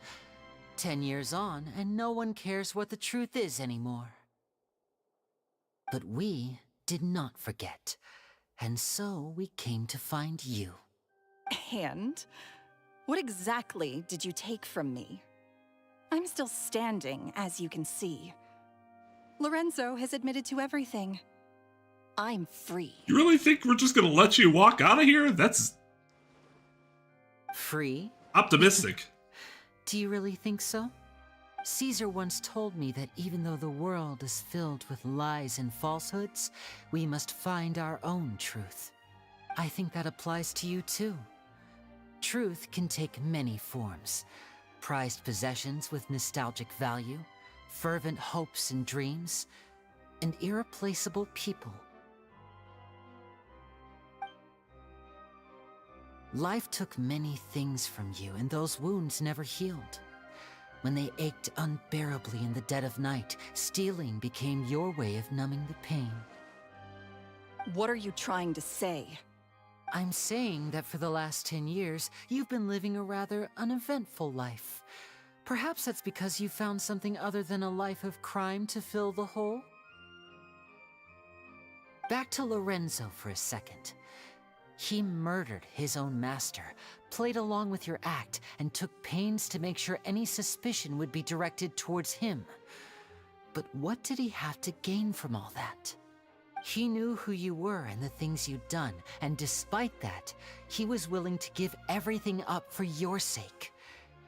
10 years on, and no one cares what the truth is anymore. But we did not forget, and so we came to find you. And? What exactly did you take from me? I'm still standing, as you can see. Lorenzo has admitted to everything. I'm free. You really think we're just gonna let you walk out of here? That's... Free? Optimistic. Do you really think so? Caesar once told me that even though the world is filled with lies and falsehoods, we must find our own truth. I think that applies to you too. Truth can take many forms. Prized possessions with nostalgic value, fervent hopes and dreams, and irreplaceable people. Life took many things from you, and those wounds never healed. When they ached unbearably in the dead of night, stealing became your way of numbing the pain. What are you trying to say? I'm saying that for the last 10 years, you've been living a rather uneventful life. Perhaps that's because you found something other than a life of crime to fill the hole? Back to Lorenzo for a second. He murdered his own master, played along with your act, and took pains to make sure any suspicion would be directed towards him. But what did he have to gain from all that? He knew who you were and the things you'd done, and despite that, he was willing to give everything up for your sake.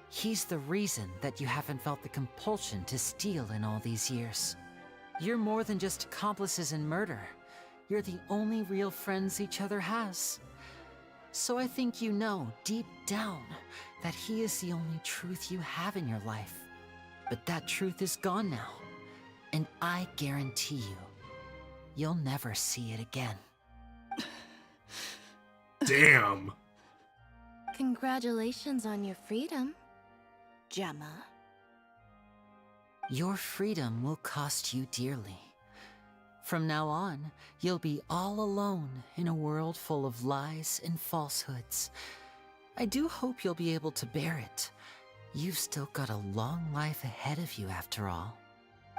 He's the reason that you haven't felt the compulsion to steal in all these years. You're more than just accomplices in murder. You're the only real friends each other has. So I think you know, deep down, that he is the only truth you have in your life. But that truth is gone now. And I guarantee you, you'll never see it again. Damn. Congratulations on your freedom, Gemma. Your freedom will cost you dearly. From now on, you'll be all alone in a world full of lies and falsehoods. I do hope you'll be able to bear it. You've still got a long life ahead of you after all.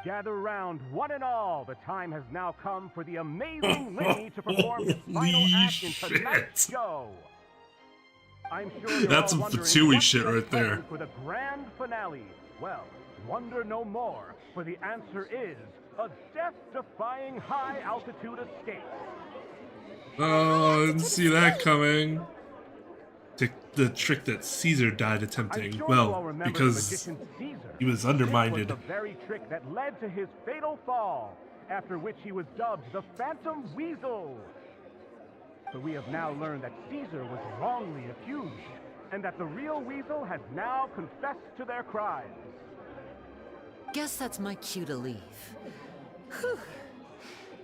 Gather round, one and all. The time has now come for the amazing Lyney to perform his final act in tonight's show. I'm sure you're That's all some wondering Fatui what's shit the right plan there. for the grand finale. Well, wonder no more, for the answer is a death-defying high-altitude escape. Oh, I didn't see that coming. The trick that Caesar died attempting. Sure Well, because he was undermined. This was the very trick that led to his fatal fall, after which he was dubbed the Phantom Weasel. So we have now learned that Caesar was wrongly accused, and that the real Weasel has now confessed to their crimes. Guess that's my cue to leave. Whew.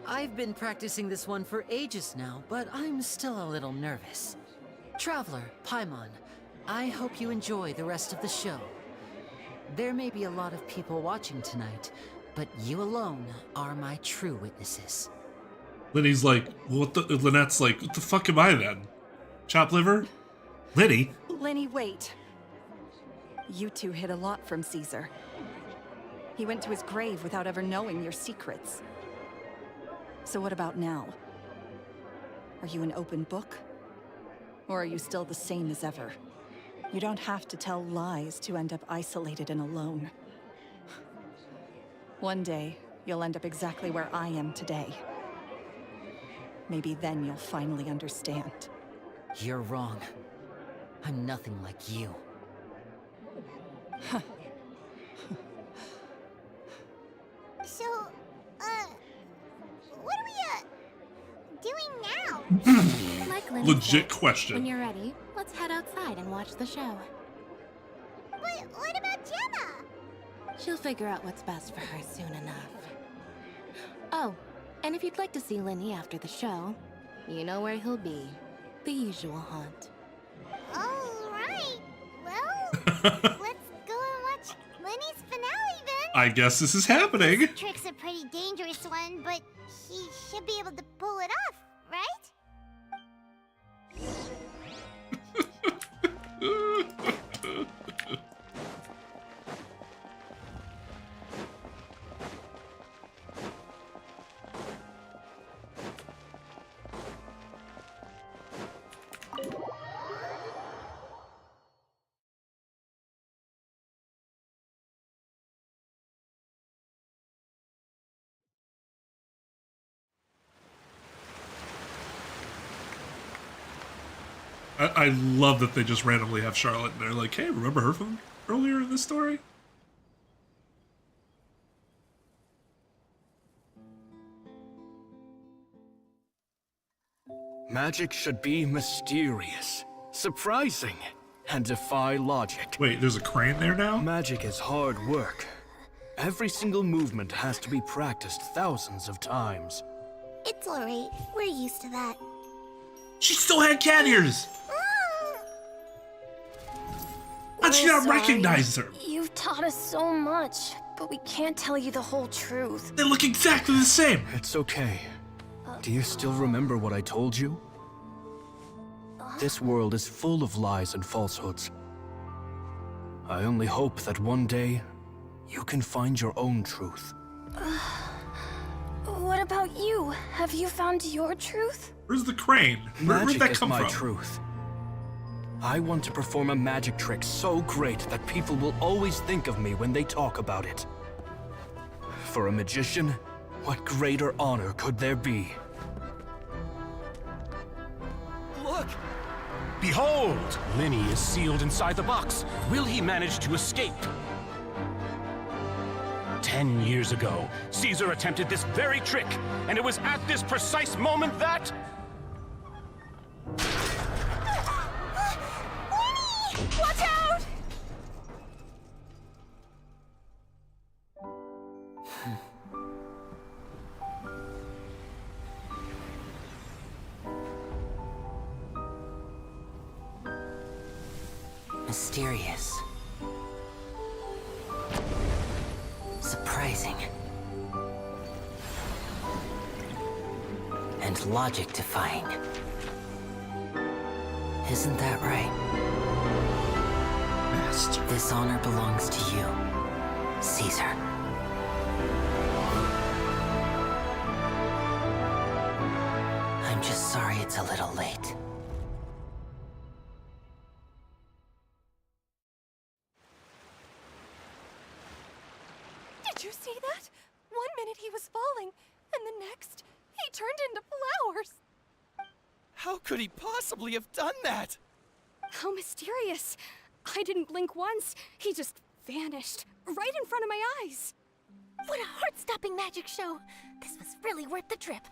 I've been practicing this one for ages now, but I'm still a little nervous. Traveler, Paimon, I hope you enjoy the rest of the show. There may be a lot of people watching tonight, but you alone are my true witnesses. Lyney's like, Lynette's like, what the fuck am I then? Chop liver? Lyney? Lyney, wait. You two hid a lot from Caesar. He went to his grave without ever knowing your secrets. So what about now? Are you an open book? Or are you still the same as ever? You don't have to tell lies to end up isolated and alone. One day, you'll end up exactly where I am today. Maybe then you'll finally understand. You're wrong. I'm nothing like you. So, what are we, doing now? Like Lyney Legit said, question. When you're ready, let's head outside and watch the show. But what about Gemma? She'll figure out what's best for her soon enough. Oh, and if you'd like to see Lyney after the show, you know where he'll be. The usual haunt. Alright. Well, let's go and watch Lyney's finale then. I guess this is happening. This trick's a pretty dangerous one, but he should be able to pull it off, right? I love that they just randomly have Charlotte and they're like, hey, remember her from earlier in this story? Magic should be mysterious, surprising, and defy logic. Wait, there's a crane there now? Magic is hard work. Every single movement has to be practiced thousands of times. It's alright. We're used to that. She still had cat ears! How'd she not recognize her? You've taught us so much, but we can't tell you the whole truth. They look exactly the same! It's okay. Do you still remember what I told you? This world is full of lies and falsehoods. I only hope that one day, you can find your own truth. What about you? Have you found your truth? Where's the crane? Where'd Magic that is come my from? truth. I want to perform a magic trick so great that people will always think of me when they talk about it. For a magician, what greater honor could there be? Look! Behold! Lyney is sealed inside the box. Will he manage to escape? 10 years ago, Caesar attempted this very trick, and it was at this precise moment that... Watch out! Mysterious. Surprising. And logic-defying. Isn't that right? Master. This honor belongs to you, Caesar. I'm just sorry it's a little late. Did you see that? 1 minute he was falling, and the next, he turned into flowers. How could he possibly have done that? How mysterious. I didn't blink once. He just vanished, right in front of my eyes. What a heart-stopping magic show! This was really worth the trip.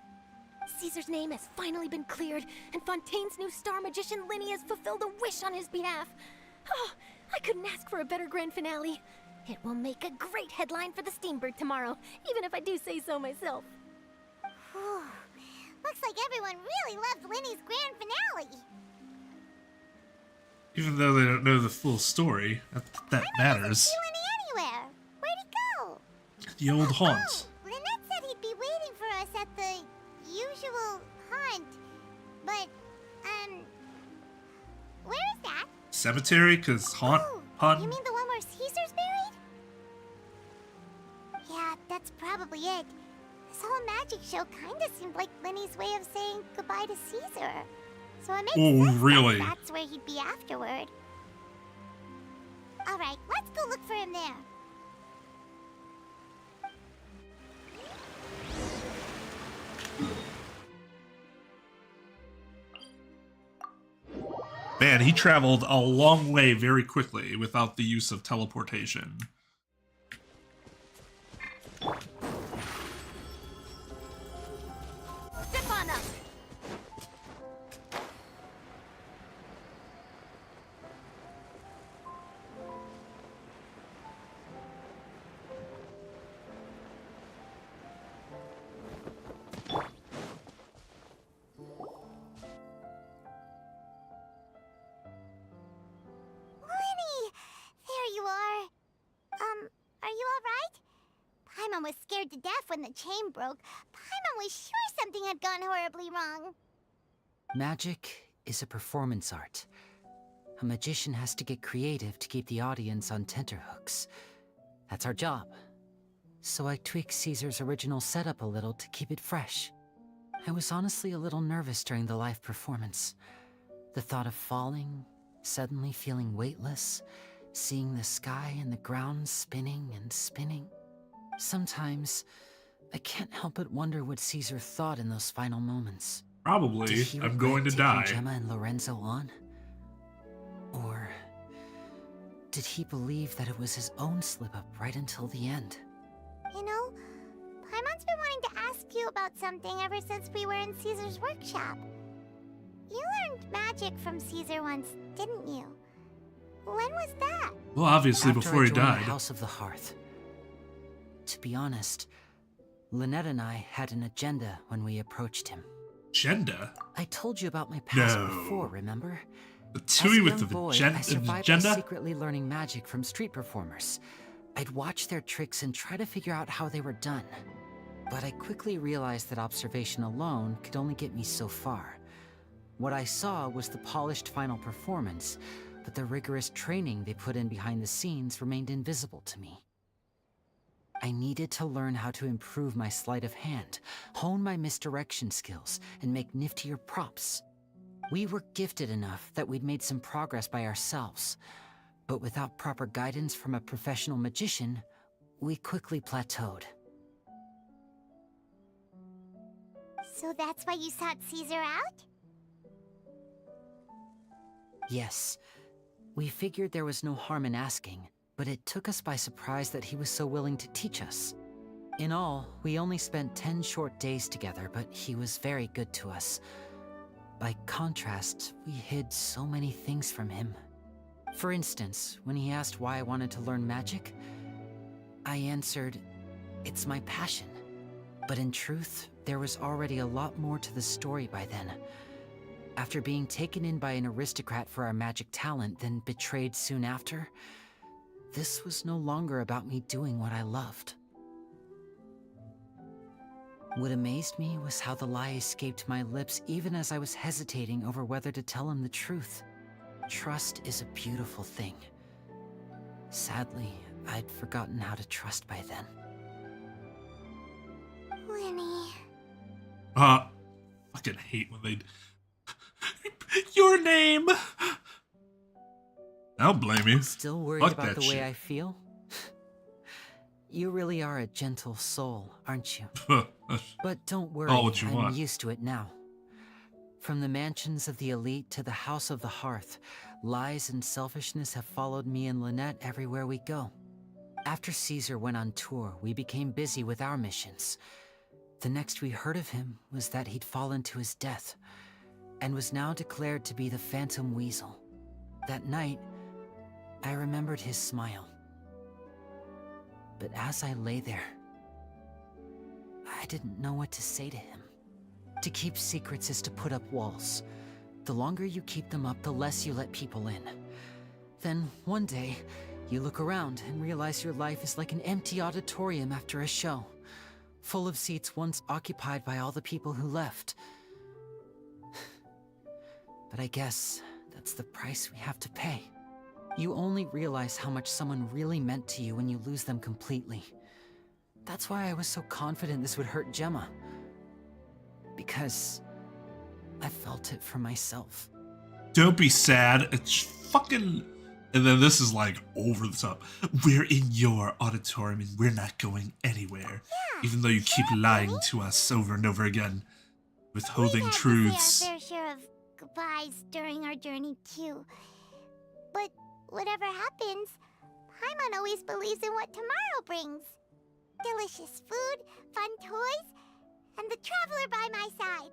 Caesar's name has finally been cleared, and Fontaine's new star magician Lyney has fulfilled a wish on his behalf. Oh, I couldn't ask for a better grand finale. It will make a great headline for the Steambird tomorrow, even if I do say so myself. Whew. Looks like everyone really loved Lyney's grand finale. Even though they don't know the full story, that matters. I don't see Lyney anywhere. Where'd he go? The old haunts. Oh, Lynette said he'd be waiting for us at the usual haunt. But, where is that? Cemetery? Cause haunt pun? You mean the one where Caesar's buried? Yeah, that's probably it. This whole magic show kinda seemed like Lyney's way of saying goodbye to Caesar. So it makes sense really? that that's where he'd be afterward. Alright, let's go look for him there. Man, he traveled a long way very quickly without the use of teleportation. Step on up! Paimon was scared to death when the chain broke. Paimon was sure something had gone horribly wrong. Magic is a performance art. A magician has to get creative to keep the audience on tenterhooks. That's our job. So I tweaked Caesar's original setup a little to keep it fresh. I was honestly a little nervous during the live performance. The thought of falling, suddenly feeling weightless, seeing the sky and the ground spinning and spinning. Sometimes, I can't help but wonder what Caesar thought in those final moments. Probably, I'm going to die. Gemma and Lorenzo on? did he believe that it was his own slip-up right until the end? You know, Paimon's been wanting to ask you about something ever since we were in Caesar's workshop. You learned magic from Caesar once, didn't you? When was that? Well, obviously After before I he joined died. the House of the Hearth. To be honest, Lynette and I had an agenda when we approached him. Agenda? I told you about my past No. before, remember? The As a Tui with young the boy, agenda? I survived by agenda? secretly learning magic from street performers. I'd watch their tricks and try to figure out how they were done. But I quickly realized that observation alone could only get me so far. What I saw was the polished final performance, but the rigorous training they put in behind the scenes remained invisible to me. I needed to learn how to improve my sleight of hand, hone my misdirection skills, and make niftier props. We were gifted enough that we'd made some progress by ourselves, but without proper guidance from a professional magician, we quickly plateaued. So that's why you sought Caesar out? Yes, we figured there was no harm in asking, but it took us by surprise that he was so willing to teach us. In all, we only spent 10 short days together, but he was very good to us. By contrast, we hid so many things from him. For instance, when he asked why I wanted to learn magic, I answered, "It's my passion." But in truth, there was already a lot more to the story by then. After being taken in by an aristocrat for our magic talent, then betrayed soon after, this was no longer about me doing what I loved. What amazed me was how the lie escaped my lips even as I was hesitating over whether to tell him the truth. Trust is a beautiful thing. Sadly, I'd forgotten how to trust by then. Lyney. Fucking hate when they... Your name! I don't blame you. Still worried Fuck about that the shit. way I feel? You really are a gentle soul, aren't you? But don't worry, All what you I'm want. used to it now. From the mansions of the elite to the House of the Hearth, lies and selfishness have followed me and Lynette everywhere we go. After Caesar went on tour, we became busy with our missions. The next we heard of him was that he'd fallen to his death, and was now declared to be the Phantom Weasel. That night, I remembered his smile. But as I lay there, I didn't know what to say to him. To keep secrets is to put up walls. The longer you keep them up, the less you let people in. Then, one day, you look around and realize your life is like an empty auditorium after a show, full of seats once occupied by all the people who left. But I guess that's the price we have to pay. You only realize how much someone really meant to you when you lose them completely. That's why I was so confident this would hurt Gemma. Because I felt it for myself. Don't be sad. It's fucking... And then this is like over the top. We're in your auditorium and we're not going anywhere. Even though you keep lying to us over and over again. Withholding truths. We had to say our fair share of goodbyes during our journey too. But whatever happens, Paimon always believes in what tomorrow brings. Delicious food, fun toys, and the traveler by my side.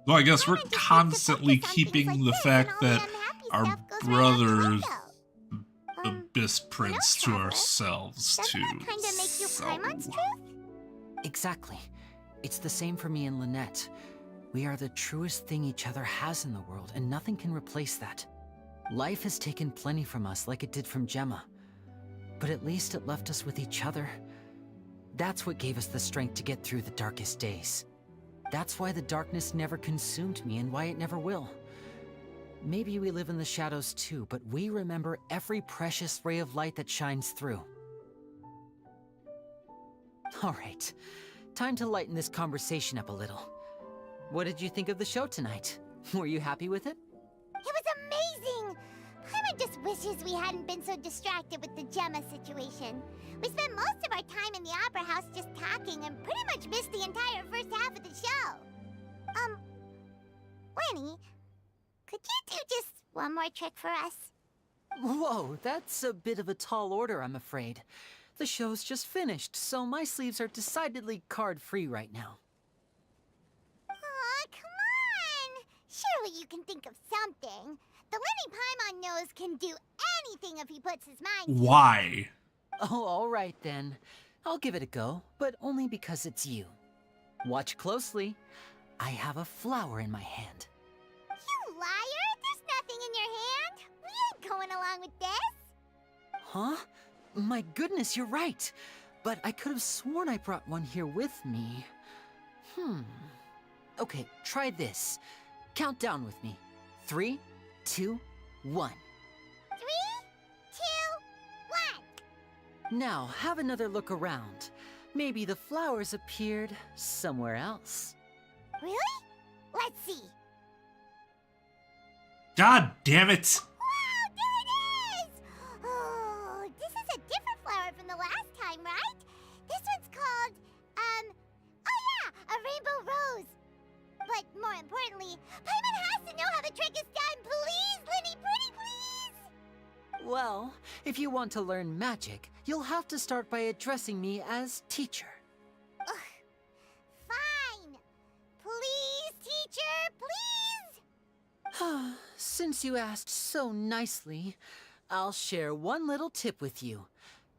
Well, I guess we're constantly keeping the fact that our brothers, Abyss Prince, to ourselves, too. Doesn't that kind of make you Paimon's truth? Exactly. It's the same for me and Lynette. We are the truest thing each other has in the world, and nothing can replace that. Life has taken plenty from us, like it did from Gemma. But at least it left us with each other. That's what gave us the strength to get through the darkest days. That's why the darkness never consumed me, and why it never will. Maybe we live in the shadows too, but we remember every precious ray of light that shines through. Alright, time to lighten this conversation up a little. What did you think of the show tonight? Were you happy with it? It was amazing! Paimon just wishes we hadn't been so distracted with the Gemma situation. We spent most of our time in the Opera House just talking and pretty much missed the entire first half of the show. Lyney, could you do just one more trick for us? Whoa, that's a bit of a tall order, I'm afraid. The show's just finished, so my sleeves are decidedly card-free right now. Aw, come on! Surely you can think of something. The Lyney Paimon knows can do anything if he puts his mind to it. Why? Oh, all right then. I'll give it a go, but only because it's you. Watch closely. I have a flower in my hand. You liar! There's nothing in your hand! We ain't going along with this! Huh? My goodness, you're right. But I could have sworn I brought one here with me. Okay, try this. Count down with me. 3, 2, 1. 3, 2, 1! Now, have another look around. Maybe the flowers appeared somewhere else. Really? Let's see. God damn it! Wow, there it is! Oh, this is a different flower from the last time, right? This one's called, oh yeah, a rainbow rose. But more importantly, Paimon has to know how the trick is done. Please, Lyney, pretty please! Well, if you want to learn magic, you'll have to start by addressing me as teacher. Ugh. Fine. Please, teacher, please! Since you asked so nicely, I'll share one little tip with you.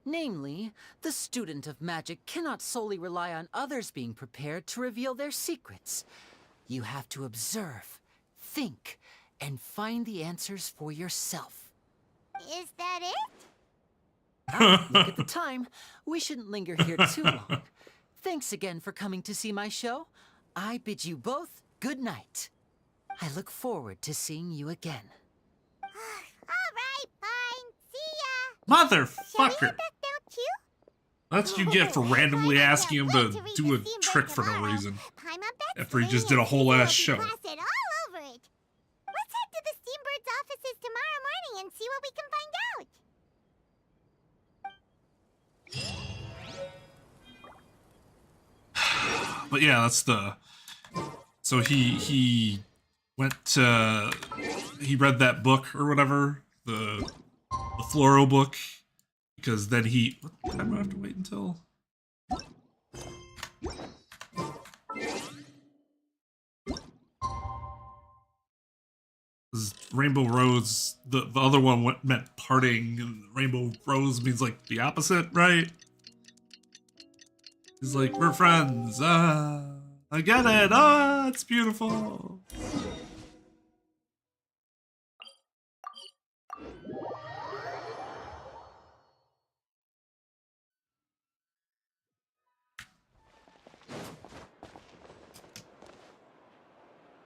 Namely, the student of magic cannot solely rely on others being prepared to reveal their secrets. You have to observe, think, and find the answers for yourself. Is that it? Look at the time. We shouldn't linger here too long. Thanks again for coming to see my show. I bid you both good night. I look forward to seeing you again. All right, fine. See ya. Motherfucker! Shall we head back down too? That's what you get for randomly asking him to do a trick for no reason. After he just did a whole ass show. All over it. Let's head to the Steambird's offices tomorrow morning and see what we can find out. But yeah, that's the... So he went to... He read that book or whatever. The Floro book. Because then he... What time do I have to wait until? Rainbow Rose, the other one meant parting, and Rainbow Rose means like the opposite, right? He's like, we're friends, I get it, it's beautiful.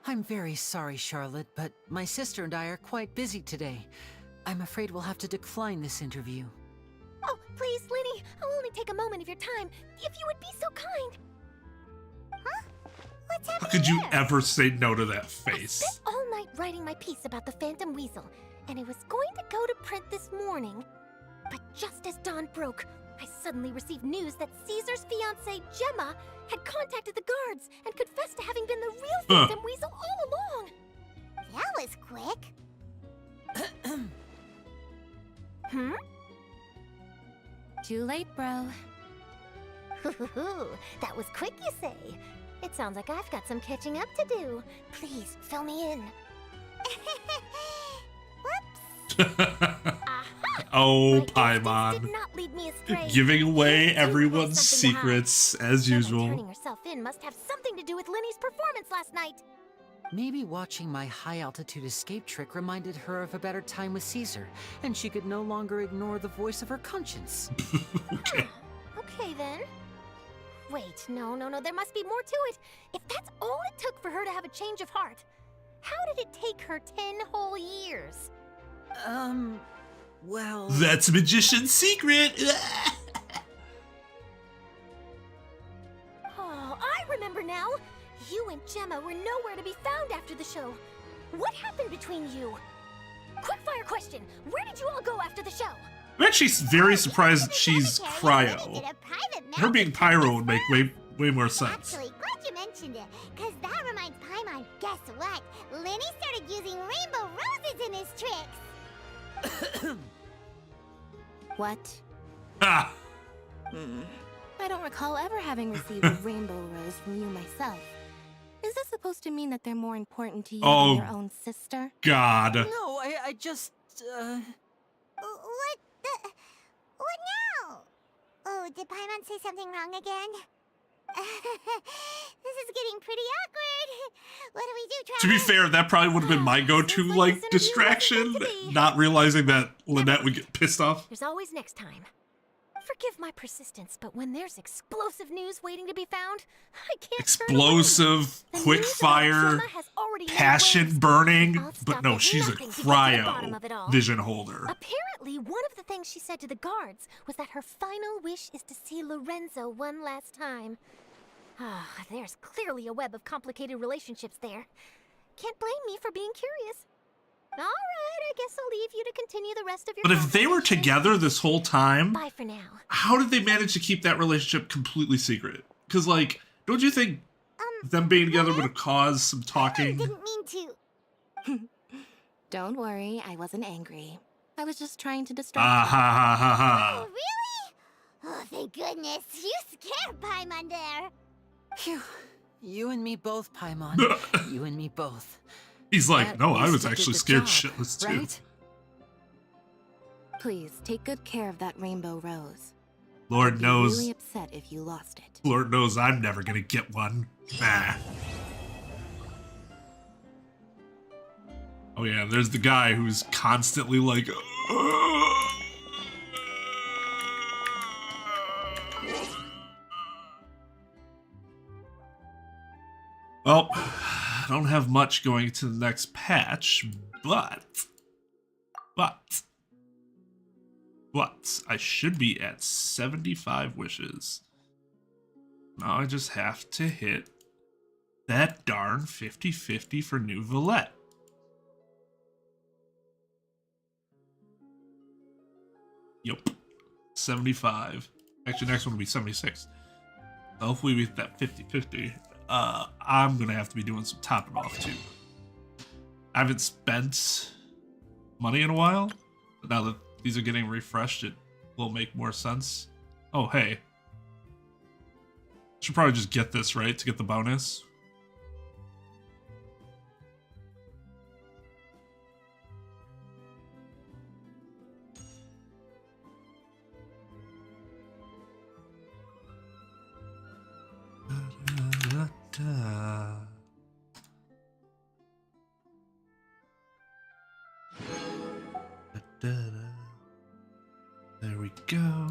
I'm very sorry, Charlotte, but my sister and I are quite busy today. I'm afraid we'll have to decline this interview. Oh, please, Lyney, I'll only take a moment of your time, if you would be so kind. Huh? What's happening? How could you there? ever say no to that I face? spent all night writing my piece about the Phantom Weasel, and it was going to go to print this morning. But just as dawn broke, I suddenly received news that Caesar's fiancée, Gemma, had contacted the guards and confessed to having been the real Phantom Weasel all along. That was quick. Too late, bro. That was quick, you say? It sounds like I've got some catching up to do. Please, fill me in. Oh, My Paimon. did not lead me astray. Giving away She everyone's has something to hide. secrets, as Gemma usual. turning herself in must have something to do with Lyney's performance last night. Maybe watching my high-altitude escape trick reminded her of a better time with Caesar, and she could no longer ignore the voice of her conscience. Okay. Okay, then. Wait, no, there must be more to it. If that's all it took for her to have a change of heart, how did it take her 10 whole years? Well... That's a magician's secret! Oh, I remember now. You and Gemma were nowhere to be found after the show. What happened between you? Quickfire question. Where did you all go after the show? I'm actually very surprised that she's cryo. Her being pyro would make way more sense. Actually, glad you mentioned it, because that reminds Paimon, guess what? Lyney started using rainbow roses in his tricks. What? Ah! I don't recall ever having received a rainbow rose from you myself. Is this supposed to mean that they're more important to you than your own sister? God. No, I just, What now? Oh, did Paimon say something wrong again? This is getting pretty awkward. What do we do, Trevor? To be fair, that probably would have been my go-to, like, distraction. Not realizing that Lynette would get pissed off. There's always next time. Forgive my persistence, but when there's explosive news waiting to be found, I can't Explosive, quick fire, passion burning. But no, she's a cryo vision holder. Apparently, one of the things she said to the guards was that her final wish is to see Lorenzo one last time. Ah, there's clearly a web of complicated relationships there. Can't blame me for being curious. All right, I guess I'll leave you to continue the rest of your But if they were together this whole time, bye for now. How did they manage to keep that relationship completely secret? Because, like, don't you think them being together would have caused some talking? I didn't mean to. Don't worry, I wasn't angry. I was just trying to distract Ah ha ha ha ha. Oh, really? Oh, thank goodness. You scared Paimon there. Phew. You and me both, Paimon. You and me both. He's like, At no, I least was you did actually the scared job, shitless too. right? Please take good care of that rainbow rose. Lord I'd be knows. really upset if you lost it. Lord knows I'm never gonna get one. Nah. Oh yeah, there's the guy who's constantly like, well, I don't have much going to the next patch, but I should be at 75 wishes. Now I just have to hit that darn 50-50 for New Valette. Yup. 75. Actually, next one will be 76. So hopefully we hit that 50-50. I'm gonna have to be doing some topping off too. I haven't spent money in a while, but now that these are getting refreshed, it will make more sense. Oh, hey. Should probably just get this, right, to get the bonus. There we go.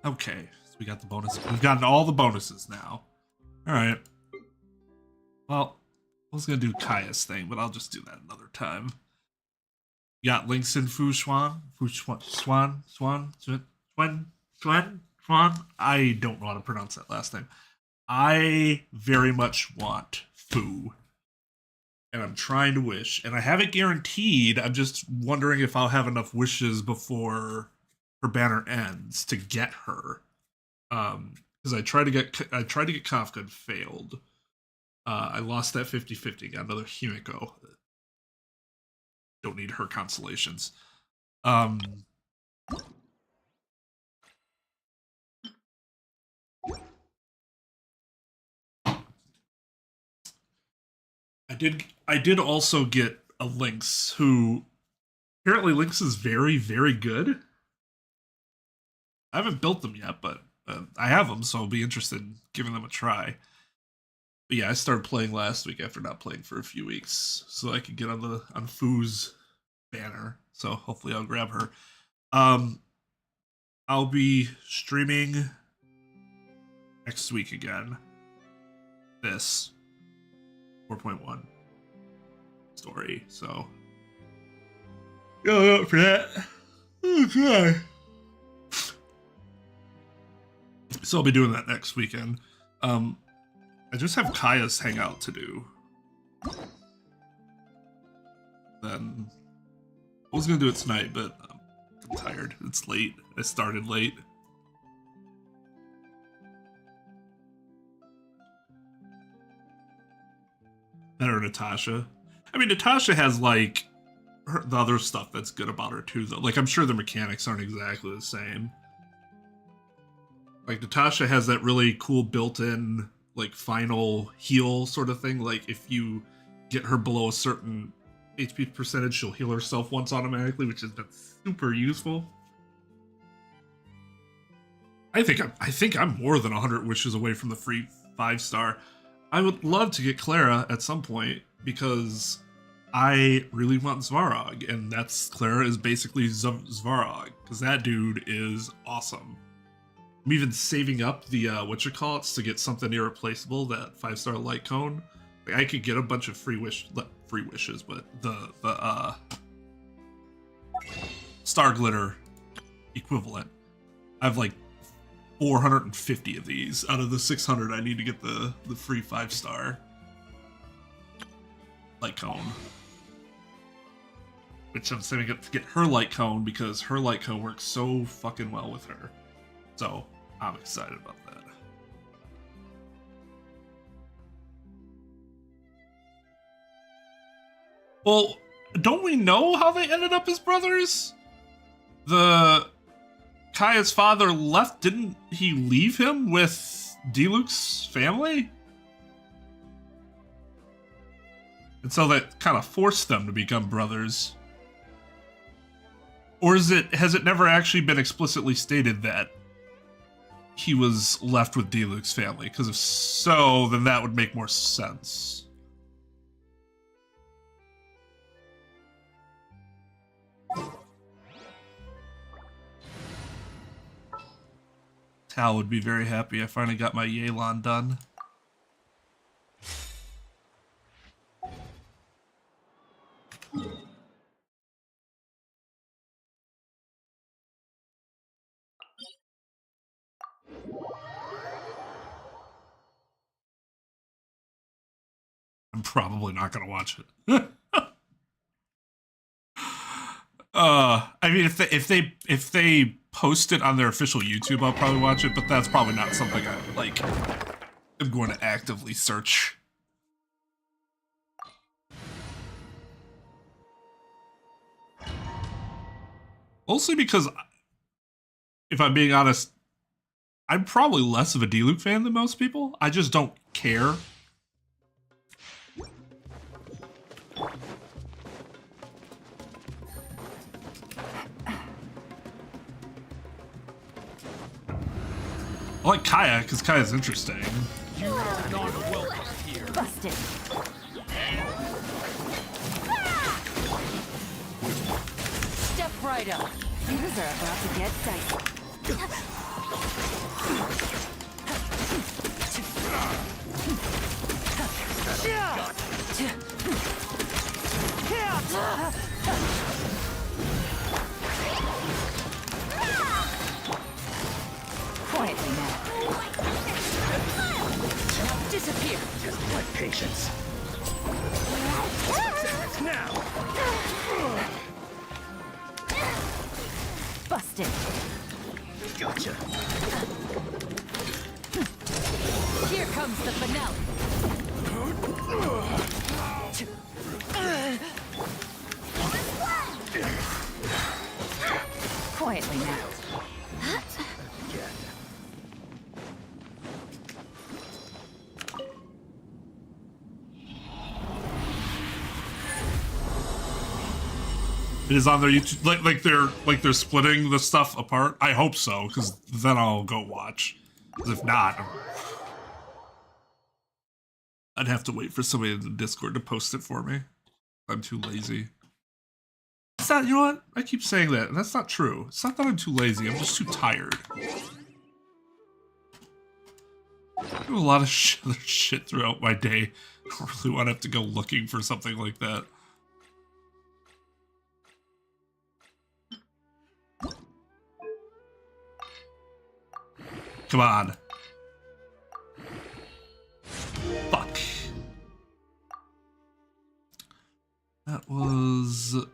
Okay, so we got the bonus. We've gotten all the bonuses now. All right. Well, I was gonna do Kaya's thing, but I'll just do that another time. We got links in Swan. I don't know how to pronounce that last name. I very much want Fu. And I'm trying to wish. And I have it guaranteed. I'm just wondering if I'll have enough wishes before her banner ends to get her. Because I tried to get Kafka and failed. I lost that 50-50. Got another Himiko. Don't need her consolations. I did also get a Lynx who apparently Lynx is very, very good. I haven't built them yet, but I have them, so I'll be interested in giving them a try. But yeah, I started playing last week after not playing for a few weeks, so I could get on Fu's banner. So hopefully I'll grab her. I'll be streaming next week again. This 4.1 story, so go up for that. Okay. So I'll be doing that next weekend. I just have Kaya's hangout to do. Then I was gonna do it tonight, but I'm tired. It's late. I started late. Better Natasha. I mean, Natasha has like the other stuff that's good about her too, though. Like, I'm sure the mechanics aren't exactly the same. Like, Natasha has that really cool built-in, like, final heal sort of thing. Like, if you get her below a certain HP percentage, she'll heal herself once automatically, which has been super useful. I think I'm more than 100 wishes away from the free 5-star. I would love to get Clara at some point because I really want Svarog, and Clara is basically Svarog because that dude is awesome. I'm even saving up the to get something irreplaceable, that 5-star light cone. Like, I could get a bunch of free wishes, but the star glitter equivalent. I have like 450 of these out of the 600 I need to get the free 5-star light cone. Which I'm saving up to get her light cone because her light cone works so fucking well with her. So I'm excited about that. Well, don't we know how they ended up as brothers? Kaya's father left, didn't he leave him with Diluc's family? And so that kind of forced them to become brothers. Or has it never actually been explicitly stated that he was left with Diluc's family? Because if so, then that would make more sense. Tal would be very happy. I finally got my Yelan done. I'm probably not gonna watch it. I mean, if they post it on their official YouTube, I'll probably watch it. But that's probably not something I'm going to actively search. Mostly because, if I'm being honest, I'm probably less of a Diluc fan than most people. I just don't care. I like Kaya, because Kaya's interesting. You are not welcome here. Busted. Step right up. Things are about to get dicey. Quietly now. Disappear. Just my patience. Now. Busted. Gotcha. Here comes the finale. Quietly now. It is on their YouTube, like they're splitting the stuff apart. I hope so, because then I'll go watch. Because if not, I'd have to wait for somebody in the Discord to post it for me. I'm too lazy. It's not, you know what? I keep saying that, and that's not true. It's not that I'm too lazy, I'm just too tired. I do a lot of other shit throughout my day. I don't really want to have to go looking for something like that. Come on. Fuck. That was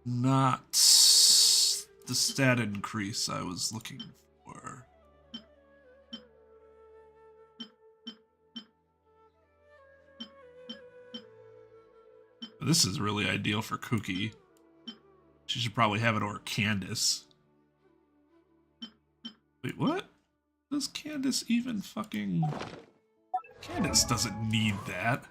not the stat increase I was looking for. This is really ideal for Cookie. She should probably have it over Candace. Wait, what? Does Candace even fucking... Candace doesn't need that.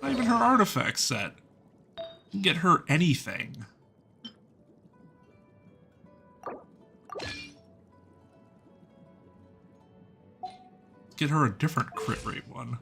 Not even her artifact set. You can get her anything. Get her a different crit rate one.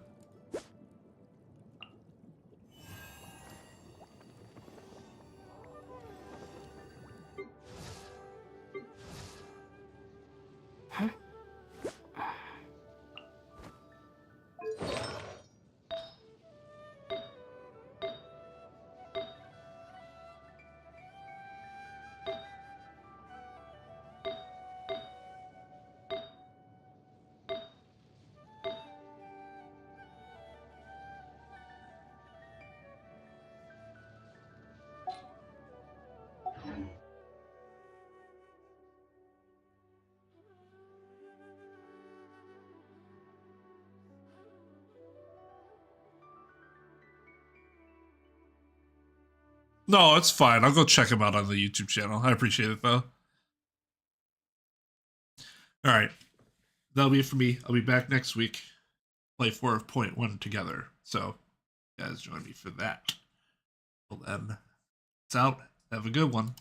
No, it's fine. I'll go check him out on the YouTube channel. I appreciate it, though. All right. That'll be it for me. I'll be back next week. Play 4.1 together. So, you guys join me for that. Well, then, it's out. Have a good one.